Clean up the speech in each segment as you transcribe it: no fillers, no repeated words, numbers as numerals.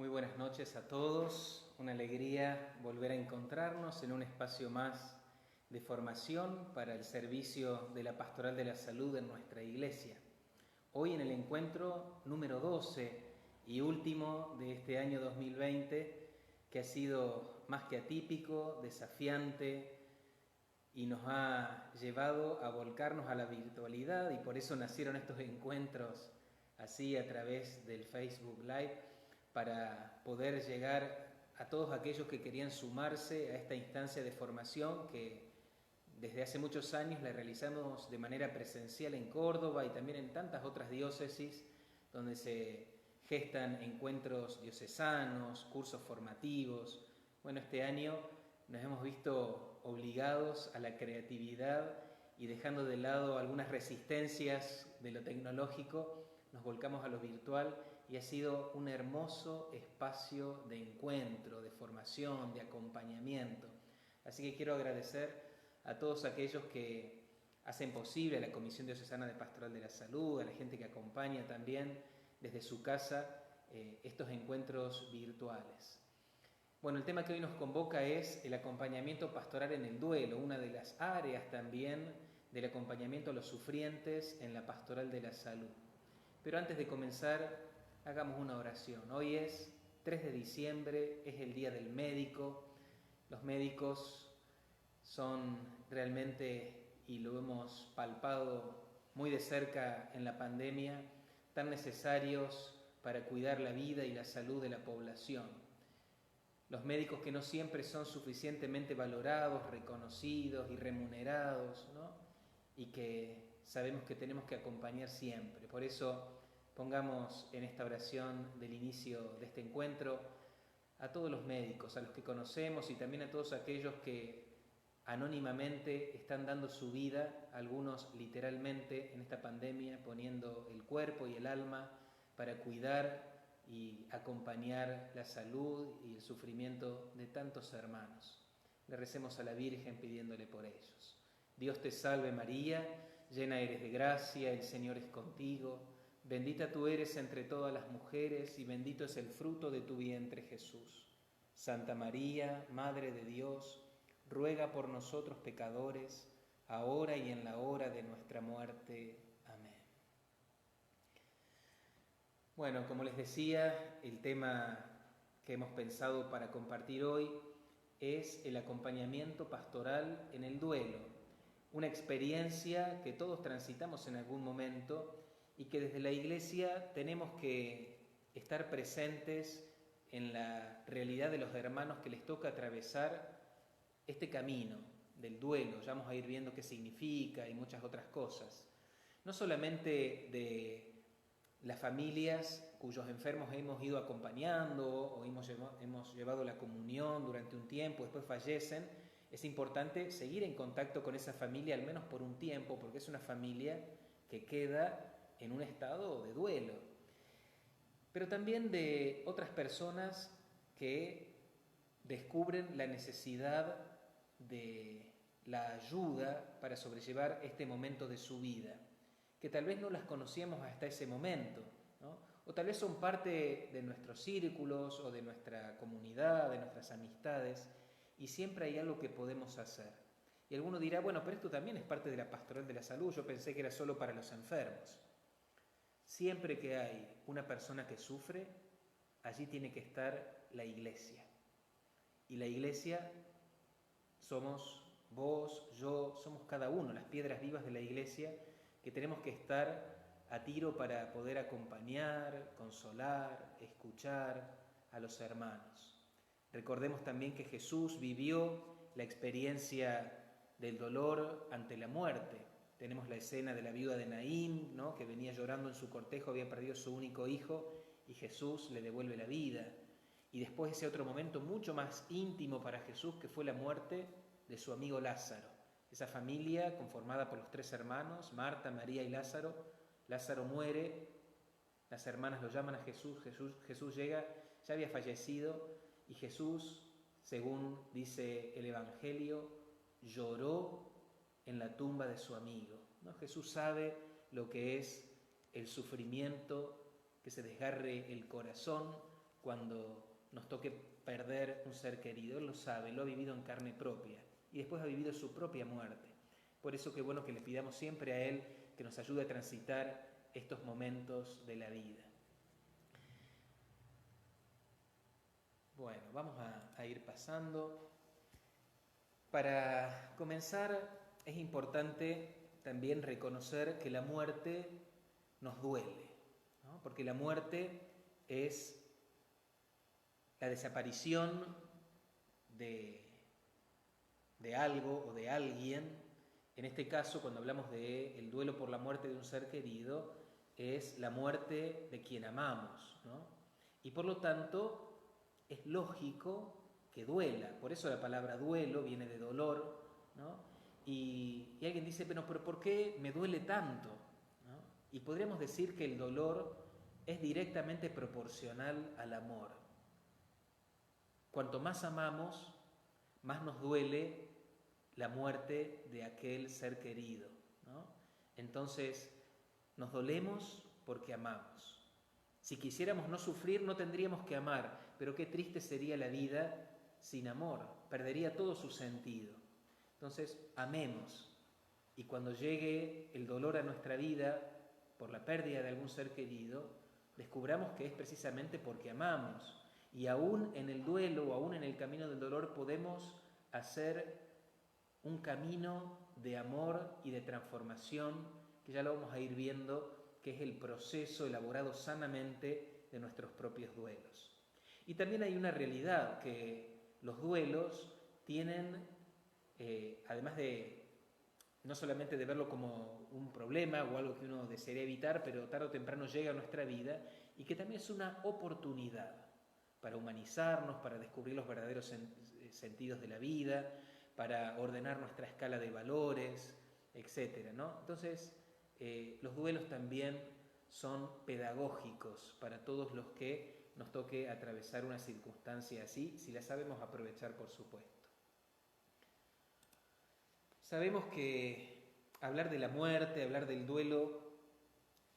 Muy buenas noches a todos, una alegría volver a encontrarnos en un espacio más de formación para el servicio de la Pastoral de la Salud en nuestra iglesia. Hoy en el encuentro número 12 y último de este año 2020, que ha sido más que atípico, desafiante y nos ha llevado a volcarnos a la virtualidad, y por eso nacieron estos encuentros así a través del Facebook Live, para poder llegar a todos aquellos que querían sumarse a esta instancia de formación que desde hace muchos años la realizamos de manera presencial en Córdoba y también en tantas otras diócesis donde se gestan encuentros diocesanos, cursos formativos. Bueno, este año nos hemos visto obligados a la creatividad y dejando de lado algunas resistencias de lo tecnológico, nos volcamos a lo virtual y ha sido un hermoso espacio de encuentro, de formación, de acompañamiento. Así que quiero agradecer a todos aquellos que hacen posible, a la Comisión Diocesana de Pastoral de la Salud, a la gente que acompaña también desde su casa estos encuentros virtuales. Bueno, el tema que hoy nos convoca es el acompañamiento pastoral en el duelo, una de las áreas también del acompañamiento a los sufrientes en la Pastoral de la Salud. Pero antes de comenzar, hagamos una oración. Hoy es 3 de diciembre, es el Día del Médico. Los médicos son realmente, y lo hemos palpado muy de cerca en la pandemia, tan necesarios para cuidar la vida y la salud de la población. Los médicos que no siempre son suficientemente valorados, reconocidos y remunerados, ¿no? Y que sabemos que tenemos que acompañar siempre. Por eso pongamos en esta oración del inicio de este encuentro a todos los médicos, a los que conocemos y también a todos aquellos que anónimamente están dando su vida, algunos literalmente en esta pandemia, poniendo el cuerpo y el alma para cuidar y acompañar la salud y el sufrimiento de tantos hermanos. Le recemos a la Virgen pidiéndole por ellos. Dios te salve María, llena eres de gracia, el Señor es contigo, bendita tú eres entre todas las mujeres y bendito es el fruto de tu vientre Jesús. Santa María, Madre de Dios, ruega por nosotros pecadores, ahora y en la hora de nuestra muerte. Amén. Bueno, como les decía, el tema que hemos pensado para compartir hoy es el acompañamiento pastoral en el duelo, una experiencia que todos transitamos en algún momento y que desde la Iglesia tenemos que estar presentes en la realidad de los hermanos que les toca atravesar este camino del duelo. Ya vamos a ir viendo qué significa y muchas otras cosas. No solamente de las familias cuyos enfermos hemos ido acompañando o hemos llevado la comunión durante un tiempo, después fallecen, es importante seguir en contacto con esa familia al menos por un tiempo, porque es una familia que queda en un estado de duelo. Pero también de otras personas que descubren la necesidad de la ayuda para sobrellevar este momento de su vida, que tal vez no las conocíamos hasta ese momento, ¿no? O tal vez son parte de nuestros círculos o de nuestra comunidad, de nuestras amistades, y siempre hay algo que podemos hacer. Y alguno dirá, bueno, pero esto también es parte de la Pastoral de la Salud, yo pensé que era solo para los enfermos. Siempre que hay una persona que sufre, allí tiene que estar la Iglesia. Y la Iglesia somos vos, yo, somos cada uno, las piedras vivas de la Iglesia, que tenemos que estar a tiro para poder acompañar, consolar, escuchar a los hermanos. Recordemos también que Jesús vivió la experiencia del dolor ante la muerte. Tenemos la escena de la viuda de Naín, ¿no?, que venía llorando en su cortejo, había perdido su único hijo y Jesús le devuelve la vida. Y después ese otro momento mucho más íntimo para Jesús, que fue la muerte de su amigo Lázaro. Esa familia conformada por los 3 hermanos, Marta, María y Lázaro. Lázaro muere, las hermanas lo llaman a Jesús, Jesús llega, ya había fallecido, y Jesús, según dice el Evangelio, lloró en la tumba de su amigo, ¿no? Jesús sabe lo que es el sufrimiento, que se desgarre el corazón cuando nos toque perder un ser querido. Él lo sabe, lo ha vivido en carne propia y después ha vivido su propia muerte. Por eso qué bueno que le pidamos siempre a Él que nos ayude a transitar estos momentos de la vida. Bueno, vamos a ir pasando. Para comenzar, es importante también reconocer que la muerte nos duele, ¿no? Porque la muerte es la desaparición de algo o de alguien. En este caso, cuando hablamos del duelo por la muerte de un ser querido, es la muerte de quien amamos, ¿no? Y por lo tanto, es lógico que duela. Por eso la palabra duelo viene de dolor, ¿no? Y alguien dice, pero ¿por qué me duele tanto? ¿No? Y podríamos decir que el dolor es directamente proporcional al amor. Cuanto más amamos, más nos duele la muerte de aquel ser querido, ¿no? Entonces, nos dolemos porque amamos. Si quisiéramos no sufrir, no tendríamos que amar, pero qué triste sería la vida sin amor, perdería todo su sentido. Entonces, amemos, y cuando llegue el dolor a nuestra vida por la pérdida de algún ser querido, descubramos que es precisamente porque amamos. Y aún en el duelo o aún en el camino del dolor podemos hacer un camino de amor y de transformación, que ya lo vamos a ir viendo, que es el proceso elaborado sanamente de nuestros propios duelos. Y también hay una realidad, que los duelos tienen, además de no solamente de verlo como un problema o algo que uno desearía evitar, pero tarde o temprano llega a nuestra vida, y que también es una oportunidad para humanizarnos, para descubrir los verdaderos sentidos de la vida, para ordenar nuestra escala de valores, etc., ¿no? Entonces, los duelos también son pedagógicos para todos los que nos toque atravesar una circunstancia así, si la sabemos aprovechar, por supuesto. Sabemos que hablar de la muerte, hablar del duelo,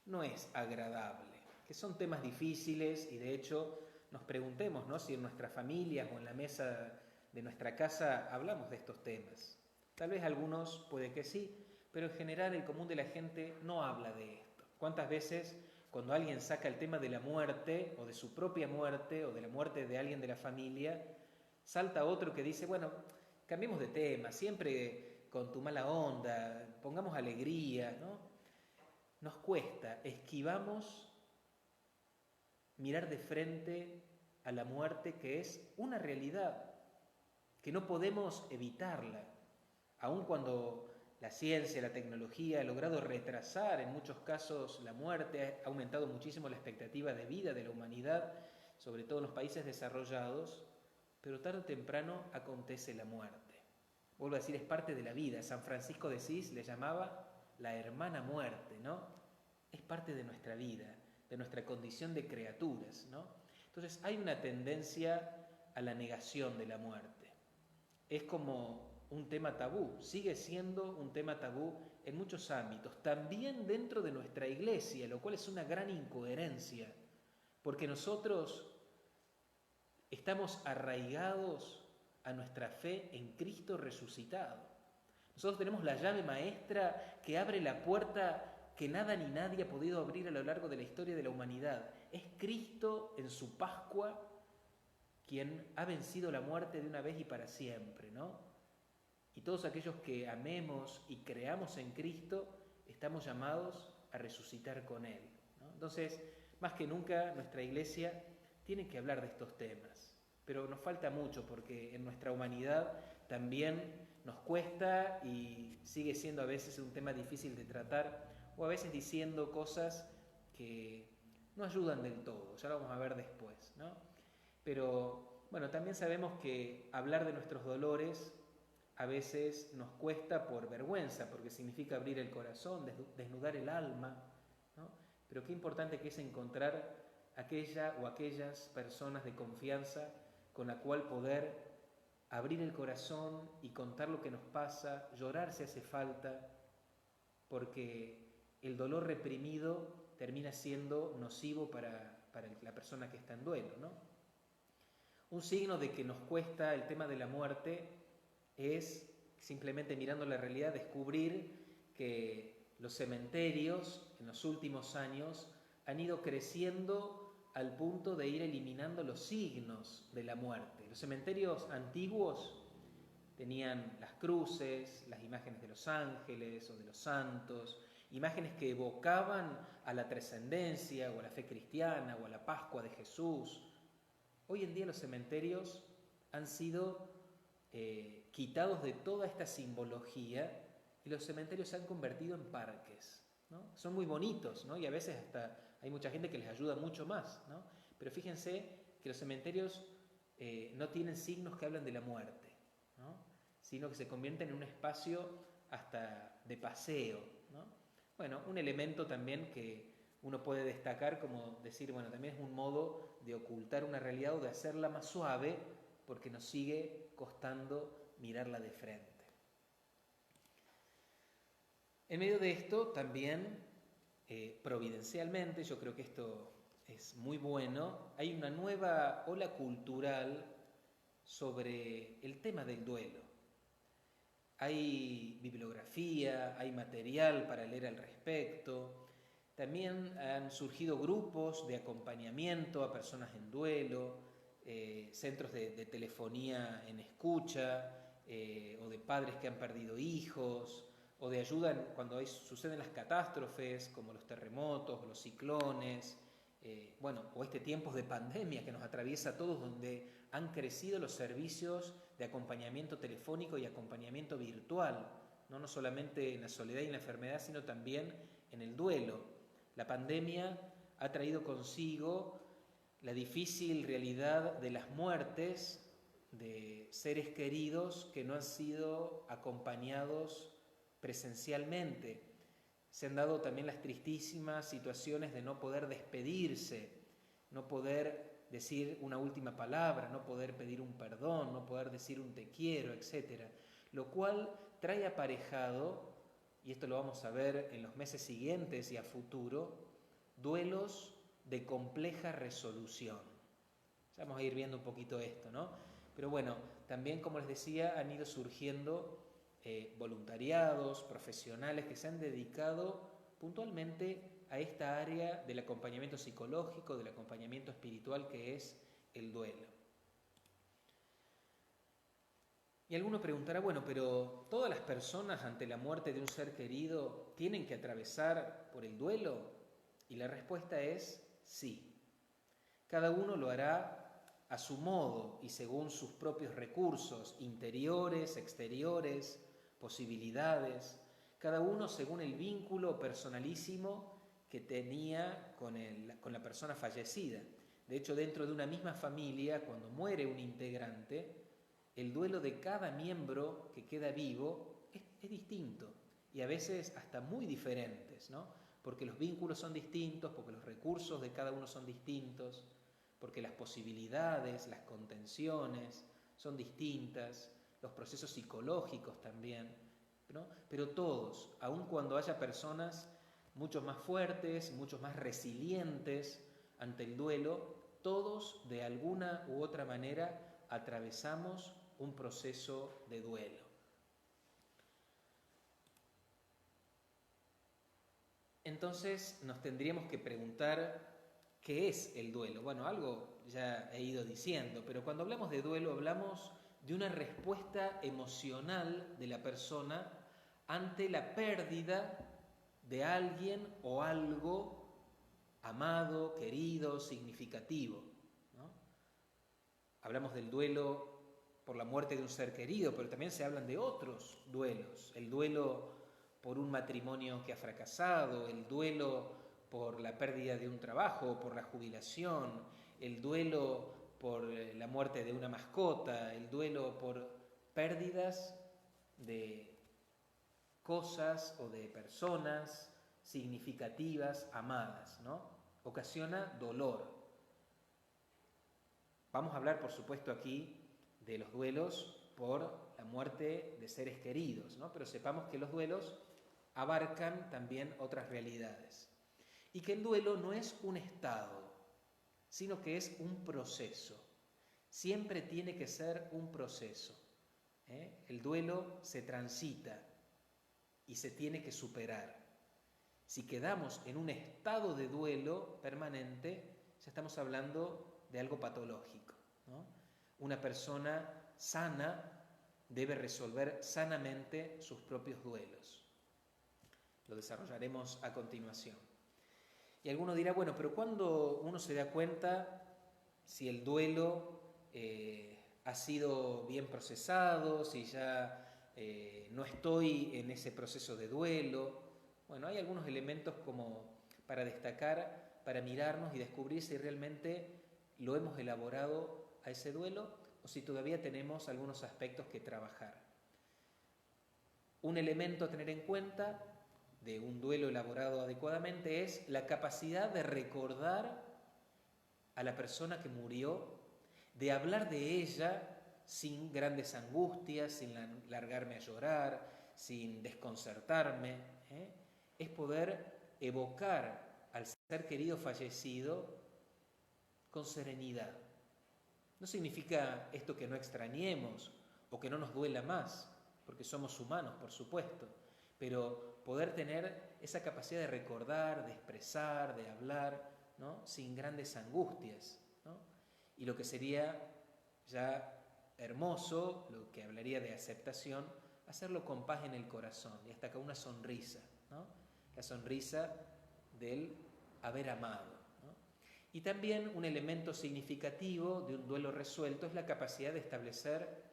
no es agradable, que son temas difíciles, y de hecho nos preguntemos, ¿no?, si en nuestras familias o en la mesa de nuestra casa hablamos de estos temas. Tal vez algunos puede que sí, pero en general el común de la gente no habla de esto. ¿Cuántas veces cuando alguien saca el tema de la muerte o de su propia muerte o de la muerte de alguien de la familia, salta otro que dice, bueno, cambiemos de tema, siempre con tu mala onda, pongamos alegría, ¿no? Nos cuesta, esquivamos mirar de frente a la muerte, que es una realidad, que no podemos evitarla, aun cuando la ciencia, la tecnología ha logrado retrasar en muchos casos la muerte, ha aumentado muchísimo la expectativa de vida de la humanidad, sobre todo en los países desarrollados, pero tarde o temprano acontece la muerte. Vuelvo a decir, es parte de la vida. San Francisco de Asís le llamaba la hermana muerte, ¿no? Es parte de nuestra vida, de nuestra condición de criaturas, ¿no? Entonces hay una tendencia a la negación de la muerte. Es como un tema tabú, sigue siendo un tema tabú en muchos ámbitos, también dentro de nuestra iglesia, lo cual es una gran incoherencia, porque nosotros estamos arraigados a nuestra fe en Cristo resucitado. Nosotros tenemos la llave maestra que abre la puerta que nada ni nadie ha podido abrir a lo largo de la historia de la humanidad. Es Cristo en su Pascua quien ha vencido la muerte de una vez y para siempre, ¿no? Y todos aquellos que amemos y creamos en Cristo, estamos llamados a resucitar con Él, ¿no? Entonces, más que nunca, nuestra iglesia tiene que hablar de estos temas. Pero nos falta mucho, porque en nuestra humanidad también nos cuesta y sigue siendo a veces un tema difícil de tratar, o a veces diciendo cosas que no ayudan del todo. Ya lo vamos a ver después, ¿no? Pero, bueno, también sabemos que hablar de nuestros dolores a veces nos cuesta por vergüenza, porque significa abrir el corazón, desnudar el alma, ¿no? Pero qué importante que es encontrar aquella o aquellas personas de confianza con la cual poder abrir el corazón y contar lo que nos pasa, llorar si hace falta, porque el dolor reprimido termina siendo nocivo para la persona que está en duelo, ¿no? Un signo de que nos cuesta el tema de la muerte es simplemente mirando la realidad descubrir que los cementerios en los últimos años han ido creciendo al punto de ir eliminando los signos de la muerte. Los cementerios antiguos tenían las cruces, las imágenes de los ángeles o de los santos, imágenes que evocaban a la trascendencia o a la fe cristiana o a la Pascua de Jesús. Hoy en día los cementerios han sido quitados de toda esta simbología y los cementerios se han convertido en parques, ¿no? Son muy bonitos, ¿no? Y a veces hasta hay mucha gente que les ayuda mucho más, ¿no? Pero fíjense que los cementerios no tienen signos que hablan de la muerte, ¿no? Sino que se convierten en un espacio hasta de paseo, ¿no? Bueno, un elemento también que uno puede destacar como decir, bueno, también es un modo de ocultar una realidad o de hacerla más suave porque nos sigue costando mirarla de frente. En medio de esto también, providencialmente, yo creo que esto es muy bueno, hay una nueva ola cultural sobre el tema del duelo. Hay bibliografía, hay material para leer al respecto. También han surgido grupos de acompañamiento a personas en duelo, centros de telefonía en escucha, o de padres que han perdido hijos, o de ayuda cuando suceden las catástrofes, como los terremotos, los ciclones, o este tiempo de pandemia que nos atraviesa a todos, donde han crecido los servicios de acompañamiento telefónico y acompañamiento virtual, no solamente en la soledad y en la enfermedad, sino también en el duelo. La pandemia ha traído consigo la difícil realidad de las muertes de seres queridos que no han sido acompañados presencialmente. Se han dado también las tristísimas situaciones de no poder despedirse, no poder decir una última palabra, no poder pedir un perdón, no poder decir un te quiero, etc. Lo cual trae aparejado, y esto lo vamos a ver en los meses siguientes y a futuro, duelos de compleja resolución. Ya vamos a ir viendo un poquito esto, ¿no? Pero bueno, también, como les decía, han ido surgiendo voluntariados, profesionales que se han dedicado puntualmente a esta área del acompañamiento psicológico, del acompañamiento espiritual que es el duelo. Y alguno preguntará, bueno, pero ¿todas las personas ante la muerte de un ser querido tienen que atravesar por el duelo? Y la respuesta es sí. Cada uno lo hará a su modo y según sus propios recursos interiores, exteriores, posibilidades, cada uno según el vínculo personalísimo que tenía con la persona fallecida. De hecho, dentro de una misma familia, cuando muere un integrante, el duelo de cada miembro que queda vivo es distinto y a veces hasta muy diferentes, ¿no? Porque los vínculos son distintos, porque los recursos de cada uno son distintos, porque las posibilidades, las contenciones son distintas, los procesos psicológicos también, ¿no? Pero todos, aun cuando haya personas mucho más fuertes, mucho más resilientes ante el duelo, todos de alguna u otra manera atravesamos un proceso de duelo. Entonces nos tendríamos que preguntar ¿qué es el duelo? Bueno, algo ya he ido diciendo, pero cuando hablamos de duelo hablamos de una respuesta emocional de la persona ante la pérdida de alguien o algo amado, querido, significativo, ¿no? Hablamos del duelo por la muerte de un ser querido, pero también se hablan de otros duelos. El duelo por un matrimonio que ha fracasado, el duelo por la pérdida de un trabajo, por la jubilación, el duelo por la muerte de una mascota, el duelo por pérdidas de cosas o de personas significativas, amadas, ¿no? Ocasiona dolor. Vamos a hablar, por supuesto, aquí de los duelos por la muerte de seres queridos, ¿no? Pero sepamos que los duelos abarcan también otras realidades. Y que el duelo no es un estado, sino que es un proceso. siempre tiene que ser un proceso. El duelo se transita y se tiene que superar. Si quedamos en un estado de duelo permanente, ya estamos hablando de algo patológico, ¿no? Una persona sana debe resolver sanamente sus propios duelos. Lo desarrollaremos a continuación. Y alguno dirá, bueno, pero ¿cuándo uno se da cuenta si el duelo ha sido bien procesado, si ya no estoy en ese proceso de duelo? Bueno, hay algunos elementos como para destacar, para mirarnos y descubrir si realmente lo hemos elaborado a ese duelo o si todavía tenemos algunos aspectos que trabajar. Un elemento a tener en cuenta de un duelo elaborado adecuadamente es la capacidad de recordar a la persona que murió, de hablar de ella sin grandes angustias, sin largarme a llorar, sin desconcertarme. Es poder evocar al ser querido fallecido con serenidad. No significa esto que no extrañemos o que no nos duela más, porque somos humanos, por supuesto, pero poder tener esa capacidad de recordar, de expresar, de hablar, ¿no? Sin grandes angustias, ¿no? Y lo que sería ya hermoso, lo que hablaría de aceptación, hacerlo con paz en el corazón y hasta con una sonrisa, ¿no? La sonrisa del haber amado, ¿no? Y también un elemento significativo de un duelo resuelto es la capacidad de establecer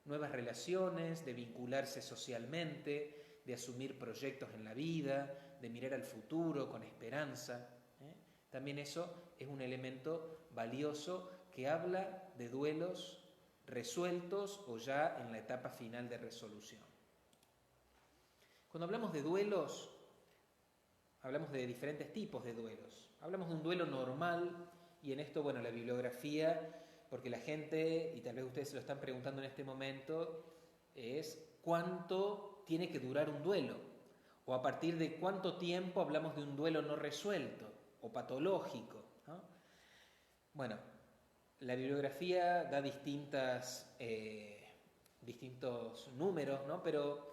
nuevas relaciones, de vincularse socialmente, de asumir proyectos en la vida, de mirar al futuro con esperanza. También eso es un elemento valioso que habla de duelos resueltos o ya en la etapa final de resolución. Cuando hablamos de duelos, hablamos de diferentes tipos de duelos. Hablamos de un duelo normal y en esto, bueno, la bibliografía, porque la gente, y tal vez ustedes se lo están preguntando en este momento, es ¿cuánto tiene que durar un duelo? O a partir de cuánto tiempo hablamos de un duelo no resuelto o patológico, ¿no? Bueno, la bibliografía da distintos números, ¿no? Pero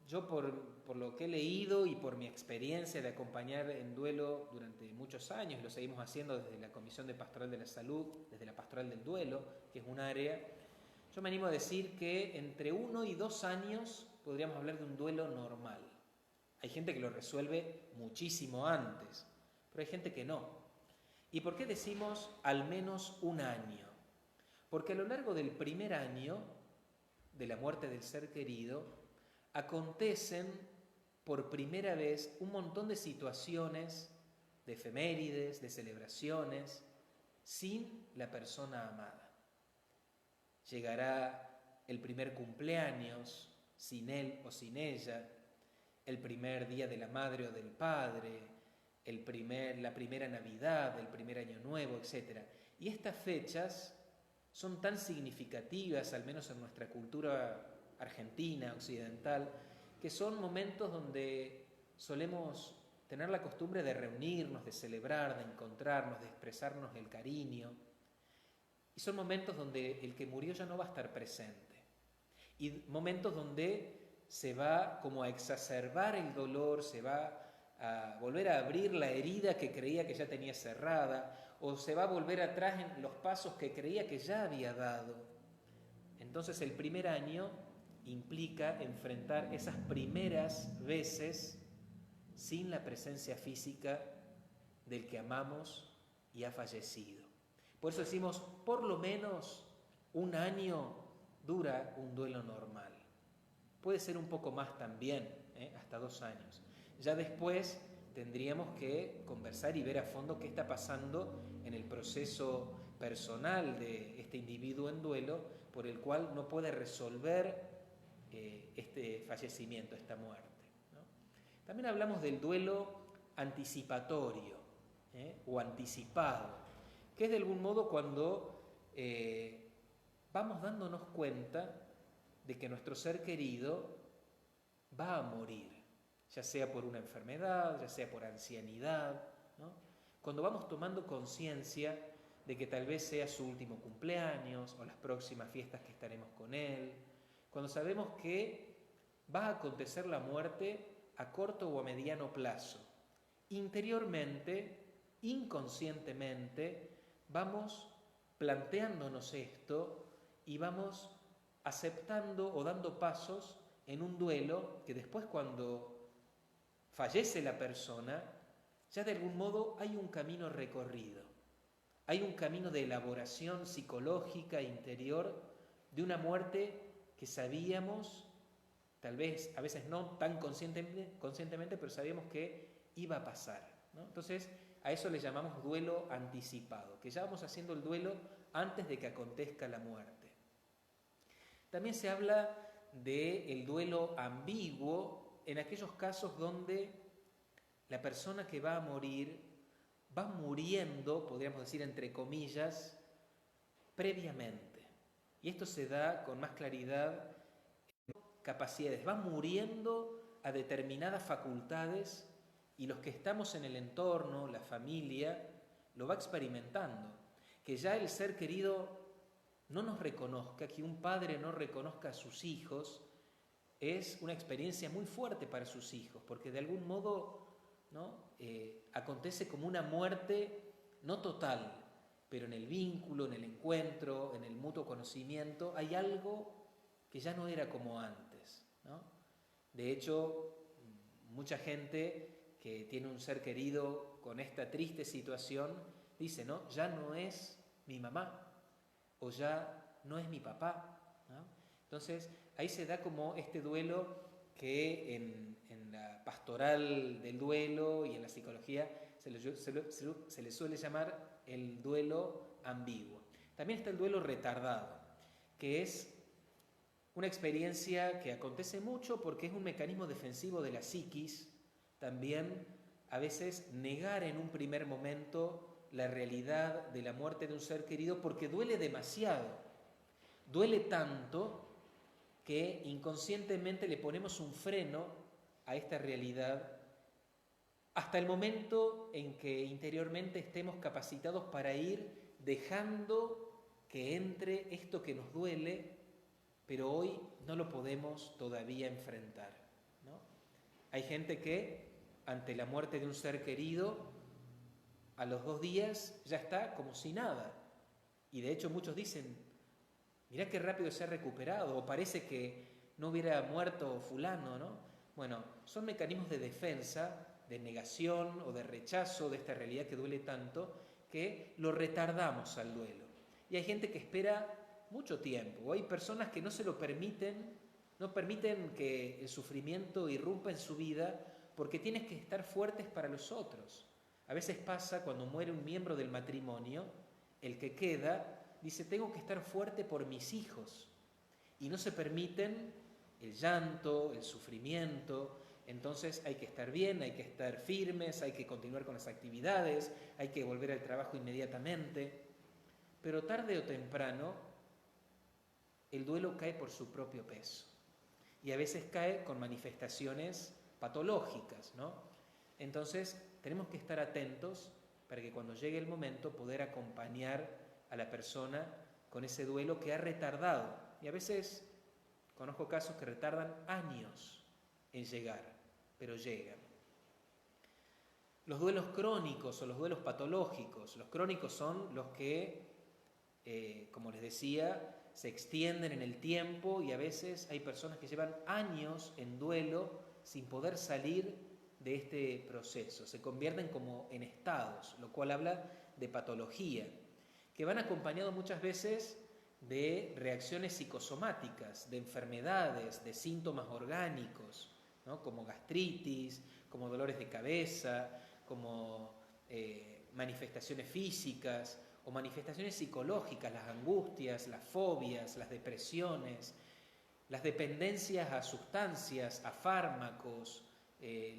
yo por lo que he leído y por mi experiencia de acompañar en duelo durante muchos años, lo seguimos haciendo desde la Comisión de Pastoral de la Salud, desde la Pastoral del Duelo, que es un área, yo me animo a decir que entre 1 y 2 años podríamos hablar de un duelo normal. Hay gente que lo resuelve muchísimo antes, pero hay gente que no. ¿Y por qué decimos al menos 1 año? Porque a lo largo del primer año de la muerte del ser querido, acontecen por primera vez un montón de situaciones, de efemérides, de celebraciones, sin la persona amada. Llegará el primer cumpleaños, sin él o sin ella, el primer día de la madre o del padre, la primera Navidad, el primer Año Nuevo, etc. Y estas fechas son tan significativas, al menos en nuestra cultura argentina, occidental, que son momentos donde solemos tener la costumbre de reunirnos, de celebrar, de encontrarnos, de expresarnos el cariño. Y son momentos donde el que murió ya no va a estar presente. Y momentos donde se va como a exacerbar el dolor, se va a volver a abrir la herida que creía que ya tenía cerrada, o se va a volver atrás en los pasos que creía que ya había dado. Entonces el primer año implica enfrentar esas primeras veces sin la presencia física del que amamos y ha fallecido. Por eso decimos, por lo menos 1 año dura un duelo normal. Puede ser un poco más también, hasta 2 años. Ya después tendríamos que conversar y ver a fondo qué está pasando en el proceso personal de este individuo en duelo, por el cual no puede resolver este fallecimiento, esta muerte, ¿no? También hablamos del duelo anticipatorio o anticipado, que es de algún modo cuando vamos dándonos cuenta de que nuestro ser querido va a morir, ya sea por una enfermedad, ya sea por ancianidad, ¿no? Cuando vamos tomando conciencia de que tal vez sea su último cumpleaños o las próximas fiestas que estaremos con él, cuando sabemos que va a acontecer la muerte a corto o a mediano plazo. Interiormente, inconscientemente, vamos planteándonos esto y vamos aceptando o dando pasos en un duelo que después, cuando fallece la persona, ya de algún modo hay un camino recorrido, hay un camino de elaboración psicológica interior de una muerte que sabíamos, tal vez a veces no tan conscientemente, pero sabíamos que iba a pasar, ¿no? Entonces, a eso le llamamos duelo anticipado, que ya vamos haciendo el duelo antes de que acontezca la muerte. También se habla del duelo ambiguo en aquellos casos donde la persona que va a morir va muriendo, podríamos decir entre comillas, previamente. Y esto se da con más claridad en capacidades. Va muriendo a determinadas facultades y los que estamos en el entorno, la familia, lo va experimentando. Que ya el ser querido no nos reconozca, que un padre no reconozca a sus hijos, es una experiencia muy fuerte para sus hijos, porque de algún modo, ¿no? Acontece como una muerte no total, pero en el vínculo, en el encuentro, en el mutuo conocimiento, hay algo que ya no era como antes, ¿no? De hecho, mucha gente que tiene un ser querido con esta triste situación dice, ¿no? Ya no es mi mamá o ya no es mi papá, ¿no? Entonces, ahí se da como este duelo que en la pastoral del duelo y en la psicología se le suele llamar el duelo ambiguo. También está el duelo retardado, que es una experiencia que acontece mucho porque es un mecanismo defensivo de la psiquis. También a veces negar en un primer momento la realidad de la muerte de un ser querido porque duele demasiado. Duele tanto que inconscientemente le ponemos un freno a esta realidad hasta el momento en que interiormente estemos capacitados para ir dejando que entre esto que nos duele, pero hoy no lo podemos todavía enfrentar, ¿no? Hay gente que ante la muerte de un ser querido, a los 2 días ya está como si nada. Y de hecho muchos dicen, mirá qué rápido se ha recuperado, o parece que no hubiera muerto fulano, ¿no? Bueno, son mecanismos de defensa, de negación o de rechazo de esta realidad que duele tanto, que lo retardamos al duelo. Y hay gente que espera mucho tiempo, o hay personas que no se lo permiten, no permiten que el sufrimiento irrumpa en su vida porque tienes que estar fuertes para los otros. A veces pasa cuando muere un miembro del matrimonio, el que queda dice, tengo que estar fuerte por mis hijos. Y no se permiten el llanto, el sufrimiento. Entonces hay que estar bien, hay que estar firmes, hay que continuar con las actividades, hay que volver al trabajo inmediatamente. Pero tarde o temprano, el duelo cae por su propio peso. Y a veces cae con manifestaciones patológicas, ¿no? Entonces tenemos que estar atentos para que cuando llegue el momento poder acompañar a la persona con ese duelo que ha retardado. Y a veces conozco casos que retardan años en llegar, pero llegan. Los duelos crónicos o los duelos patológicos. Los crónicos son los que, como les decía, se extienden en el tiempo y a veces hay personas que llevan años en duelo sin poder salir de este proceso. Se convierten como en estados, lo cual habla de patología, que van acompañados muchas veces de reacciones psicosomáticas, de enfermedades, de síntomas orgánicos, ¿no? Como gastritis, como dolores de cabeza, como manifestaciones físicas o manifestaciones psicológicas, las angustias, las fobias, las depresiones, las dependencias a sustancias, a fármacos,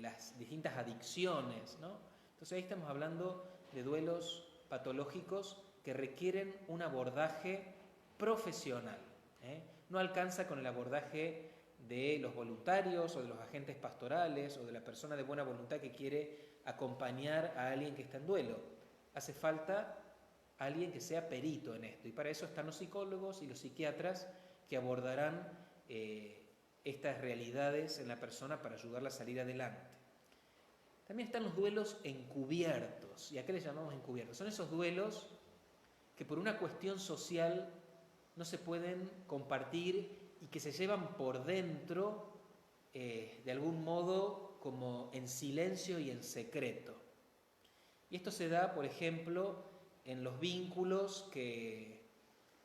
las distintas adicciones, ¿no? Entonces ahí estamos hablando de duelos patológicos que requieren un abordaje profesional, ¿eh? No alcanza con el abordaje de los voluntarios o de los agentes pastorales o de la persona de buena voluntad que quiere acompañar a alguien que está en duelo. Hace falta alguien que sea perito en esto. Y para eso están los psicólogos y los psiquiatras que abordarán estas realidades en la persona para ayudarla a salir adelante. También están los duelos encubiertos. ¿Y a qué les llamamos encubiertos? Son esos duelos que por una cuestión social no se pueden compartir y que se llevan por dentro, de algún modo, como en silencio y en secreto. Y esto se da, por ejemplo, en los vínculos que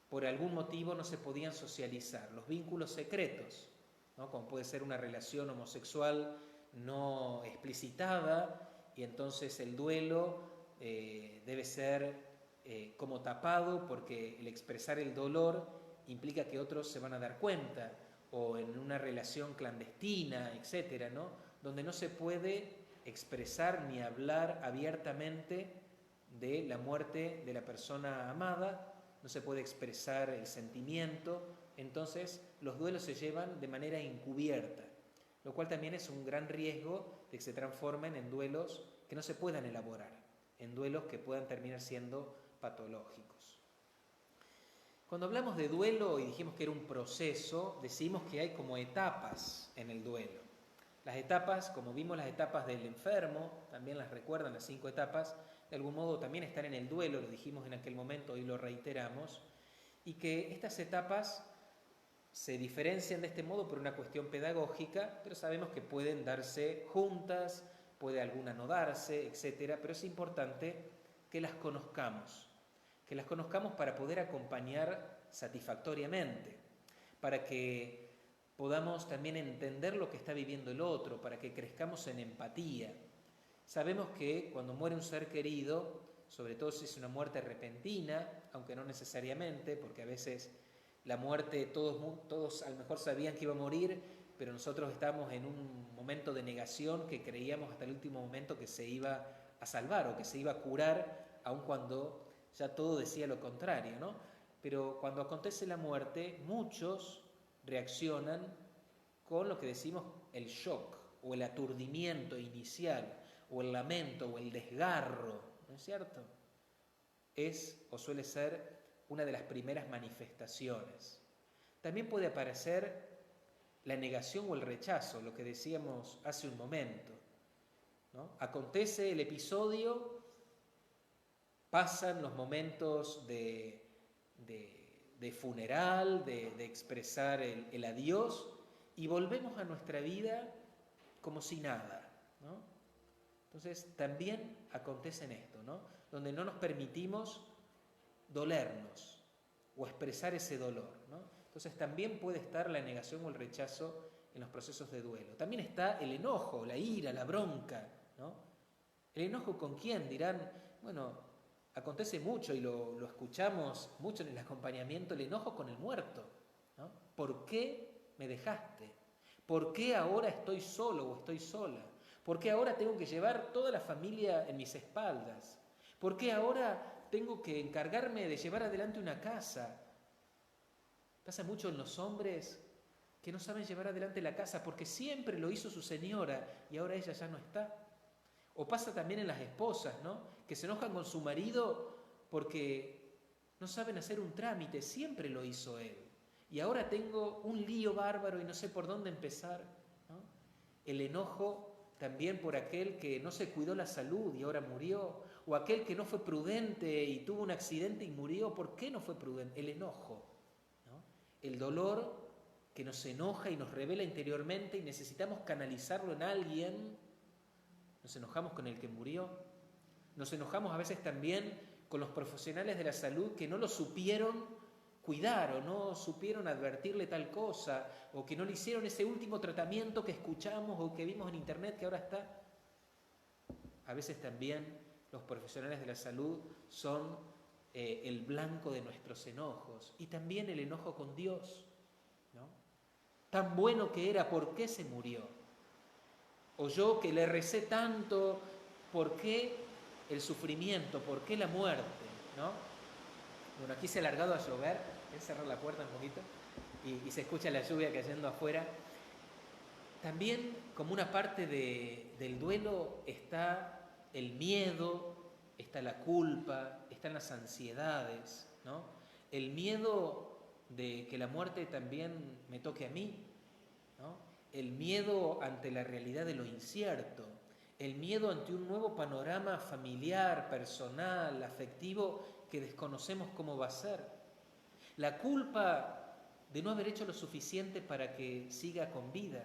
por algún motivo no se podían socializar, los vínculos secretos, ¿no? Como puede ser una relación homosexual no explicitada, y entonces el duelo debe ser como tapado, porque el expresar el dolor implica que otros se van a dar cuenta, o en una relación clandestina, etcétera, ¿no? Donde no se puede expresar ni hablar abiertamente de la muerte de la persona amada, no se puede expresar el sentimiento, entonces los duelos se llevan de manera encubierta, lo cual también es un gran riesgo de que se transformen en duelos que no se puedan elaborar, en duelos que puedan terminar siendo patológicos. Cuando hablamos de duelo y dijimos que era un proceso, decimos que hay como etapas en el duelo. Las etapas, como vimos las etapas del enfermo, también las recuerdan, las 5 etapas, de algún modo también están en el duelo, lo dijimos en aquel momento, hoy lo reiteramos, y que estas etapas se diferencian de este modo por una cuestión pedagógica, pero sabemos que pueden darse juntas, puede alguna no darse, etcétera, pero es importante que las conozcamos para poder acompañar satisfactoriamente, para que podamos también entender lo que está viviendo el otro, para que crezcamos en empatía. Sabemos que cuando muere un ser querido, sobre todo si es una muerte repentina, aunque no necesariamente, porque a veces la muerte todos a lo mejor sabían que iba a morir, pero nosotros estábamos en un momento de negación que creíamos hasta el último momento que se iba a salvar o que se iba a curar, aun cuando ya todo decía lo contrario, ¿no? Pero cuando acontece la muerte, muchos reaccionan con lo que decimos el shock o el aturdimiento inicial, o el lamento o el desgarro, ¿no es cierto? Es o suele ser una de las primeras manifestaciones. También puede aparecer la negación o el rechazo, lo que decíamos hace un momento, ¿no? Acontece el episodio, pasan los momentos de funeral, de expresar el adiós, y volvemos a nuestra vida como si nada, ¿no? Entonces también acontece en esto, ¿no? Donde no nos permitimos dolernos o expresar ese dolor, ¿no? Entonces también puede estar la negación o el rechazo en los procesos de duelo. También está el enojo, la ira, la bronca, ¿no? ¿El enojo con quién? Dirán, bueno, acontece mucho y lo escuchamos mucho en el acompañamiento, el enojo con el muerto, ¿no? ¿Por qué me dejaste? ¿Por qué ahora estoy solo o estoy sola? ¿Por qué ahora tengo que llevar toda la familia en mis espaldas? ¿Por qué ahora tengo que encargarme de llevar adelante una casa? Pasa mucho en los hombres que no saben llevar adelante la casa porque siempre lo hizo su señora y ahora ella ya no está. O pasa también en las esposas, ¿no? Que se enojan con su marido porque no saben hacer un trámite, siempre lo hizo él. Y ahora tengo un lío bárbaro y no sé por dónde empezar, ¿no? El enojo también por aquel que no se cuidó la salud y ahora murió, o aquel que no fue prudente y tuvo un accidente y murió. ¿Por qué no fue prudente? El enojo, ¿no? El dolor que nos enoja y nos revela interiormente y necesitamos canalizarlo en alguien. Nos enojamos con el que murió, nos enojamos a veces también con los profesionales de la salud que no lo supieron cuidar o no supieron advertirle tal cosa, o que no le hicieron ese último tratamiento que escuchamos o que vimos en internet que ahora está. A veces también los profesionales de la salud son el blanco de nuestros enojos, y también el enojo con Dios, ¿no? Tan bueno que era, ¿por qué se murió? O yo que le recé tanto, ¿por qué el sufrimiento? ¿Por qué la muerte? ¿No? Bueno, aquí se ha largado a llover, voy a cerrar la puerta un poquito y se escucha la lluvia cayendo afuera. También como una parte del duelo está el miedo, está la culpa, están las ansiedades, ¿no? El miedo de que la muerte también me toque a mí, ¿no? El miedo ante la realidad de lo incierto, el miedo ante un nuevo panorama familiar, personal, afectivo que desconocemos cómo va a ser. La culpa de no haber hecho lo suficiente para que siga con vida.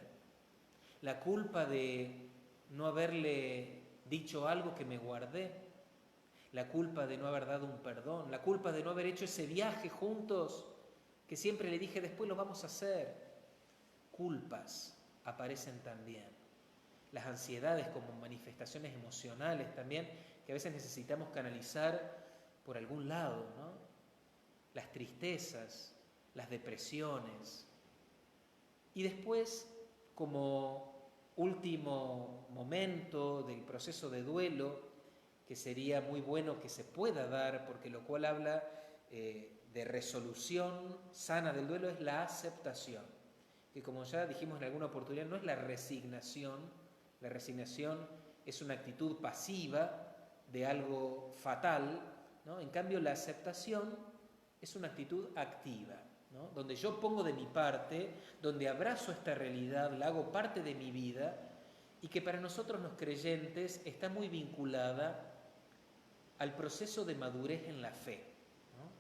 La culpa de no haberle dicho algo que me guardé. La culpa de no haber dado un perdón. La culpa de no haber hecho ese viaje juntos que siempre le dije después lo vamos a hacer. Culpas aparecen también. Las ansiedades como manifestaciones emocionales también que a veces necesitamos canalizar por algún lado, ¿no? Las tristezas, las depresiones. Y después, como último momento del proceso de duelo, que sería muy bueno que se pueda dar, porque lo cual habla de resolución sana del duelo, es la aceptación. Que como ya dijimos en alguna oportunidad, no es la resignación es una actitud pasiva de algo fatal, ¿no? En cambio, la aceptación es una actitud activa, ¿no? Donde yo pongo de mi parte, donde abrazo esta realidad, la hago parte de mi vida y que para nosotros los creyentes está muy vinculada al proceso de madurez en la fe, ¿no?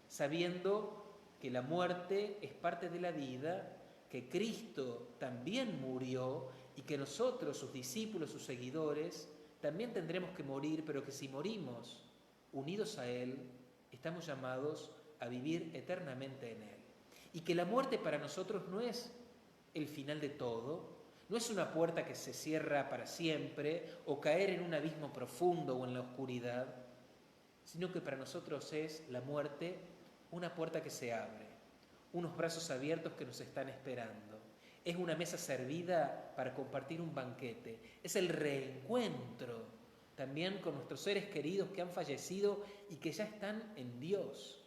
Sabiendo que la muerte es parte de la vida, que Cristo también murió y que nosotros, sus discípulos, sus seguidores, también tendremos que morir, pero que si morimos unidos a Él, estamos llamados a vivir eternamente en Él. Y que la muerte para nosotros no es el final de todo, no es una puerta que se cierra para siempre o caer en un abismo profundo o en la oscuridad, sino que para nosotros es la muerte una puerta que se abre, unos brazos abiertos que nos están esperando. Es una mesa servida para compartir un banquete. Es el reencuentro también con nuestros seres queridos que han fallecido y que ya están en Dios.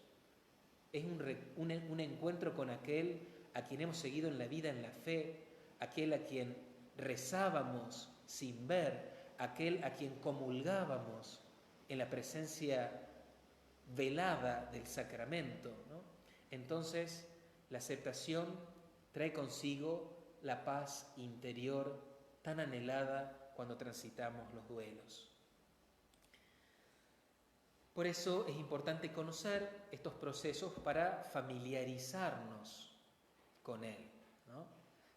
Es un encuentro con aquel a quien hemos seguido en la vida, en la fe, aquel a quien rezábamos sin ver, aquel a quien comulgábamos en la presencia velada del sacramento, ¿no? Entonces, la aceptación trae consigo la paz interior tan anhelada cuando transitamos los duelos. Por eso es importante conocer estos procesos para familiarizarnos con él, ¿no?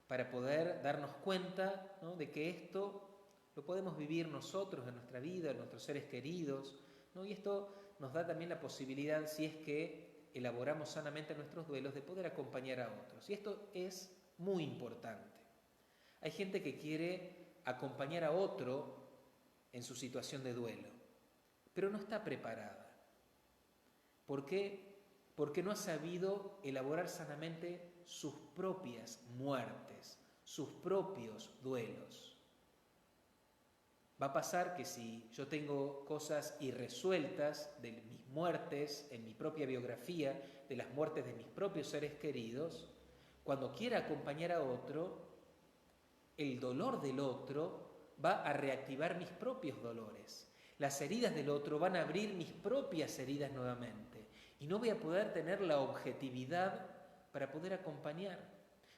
Para poder darnos cuenta, ¿no?, de que esto lo podemos vivir nosotros en nuestra vida, en nuestros seres queridos, ¿no? Y esto nos da también la posibilidad, si es que elaboramos sanamente nuestros duelos, de poder acompañar a otros. Y esto es muy importante. Hay gente que quiere acompañar a otro en su situación de duelo, pero no está preparada. ¿Por qué? Porque no ha sabido elaborar sanamente sus propias muertes, sus propios duelos. Va a pasar que si yo tengo cosas irresueltas de mis muertes, en mi propia biografía, de las muertes de mis propios seres queridos, cuando quiera acompañar a otro, el dolor del otro va a reactivar mis propios dolores. Las heridas del otro van a abrir mis propias heridas nuevamente. Y no voy a poder tener la objetividad para poder acompañar.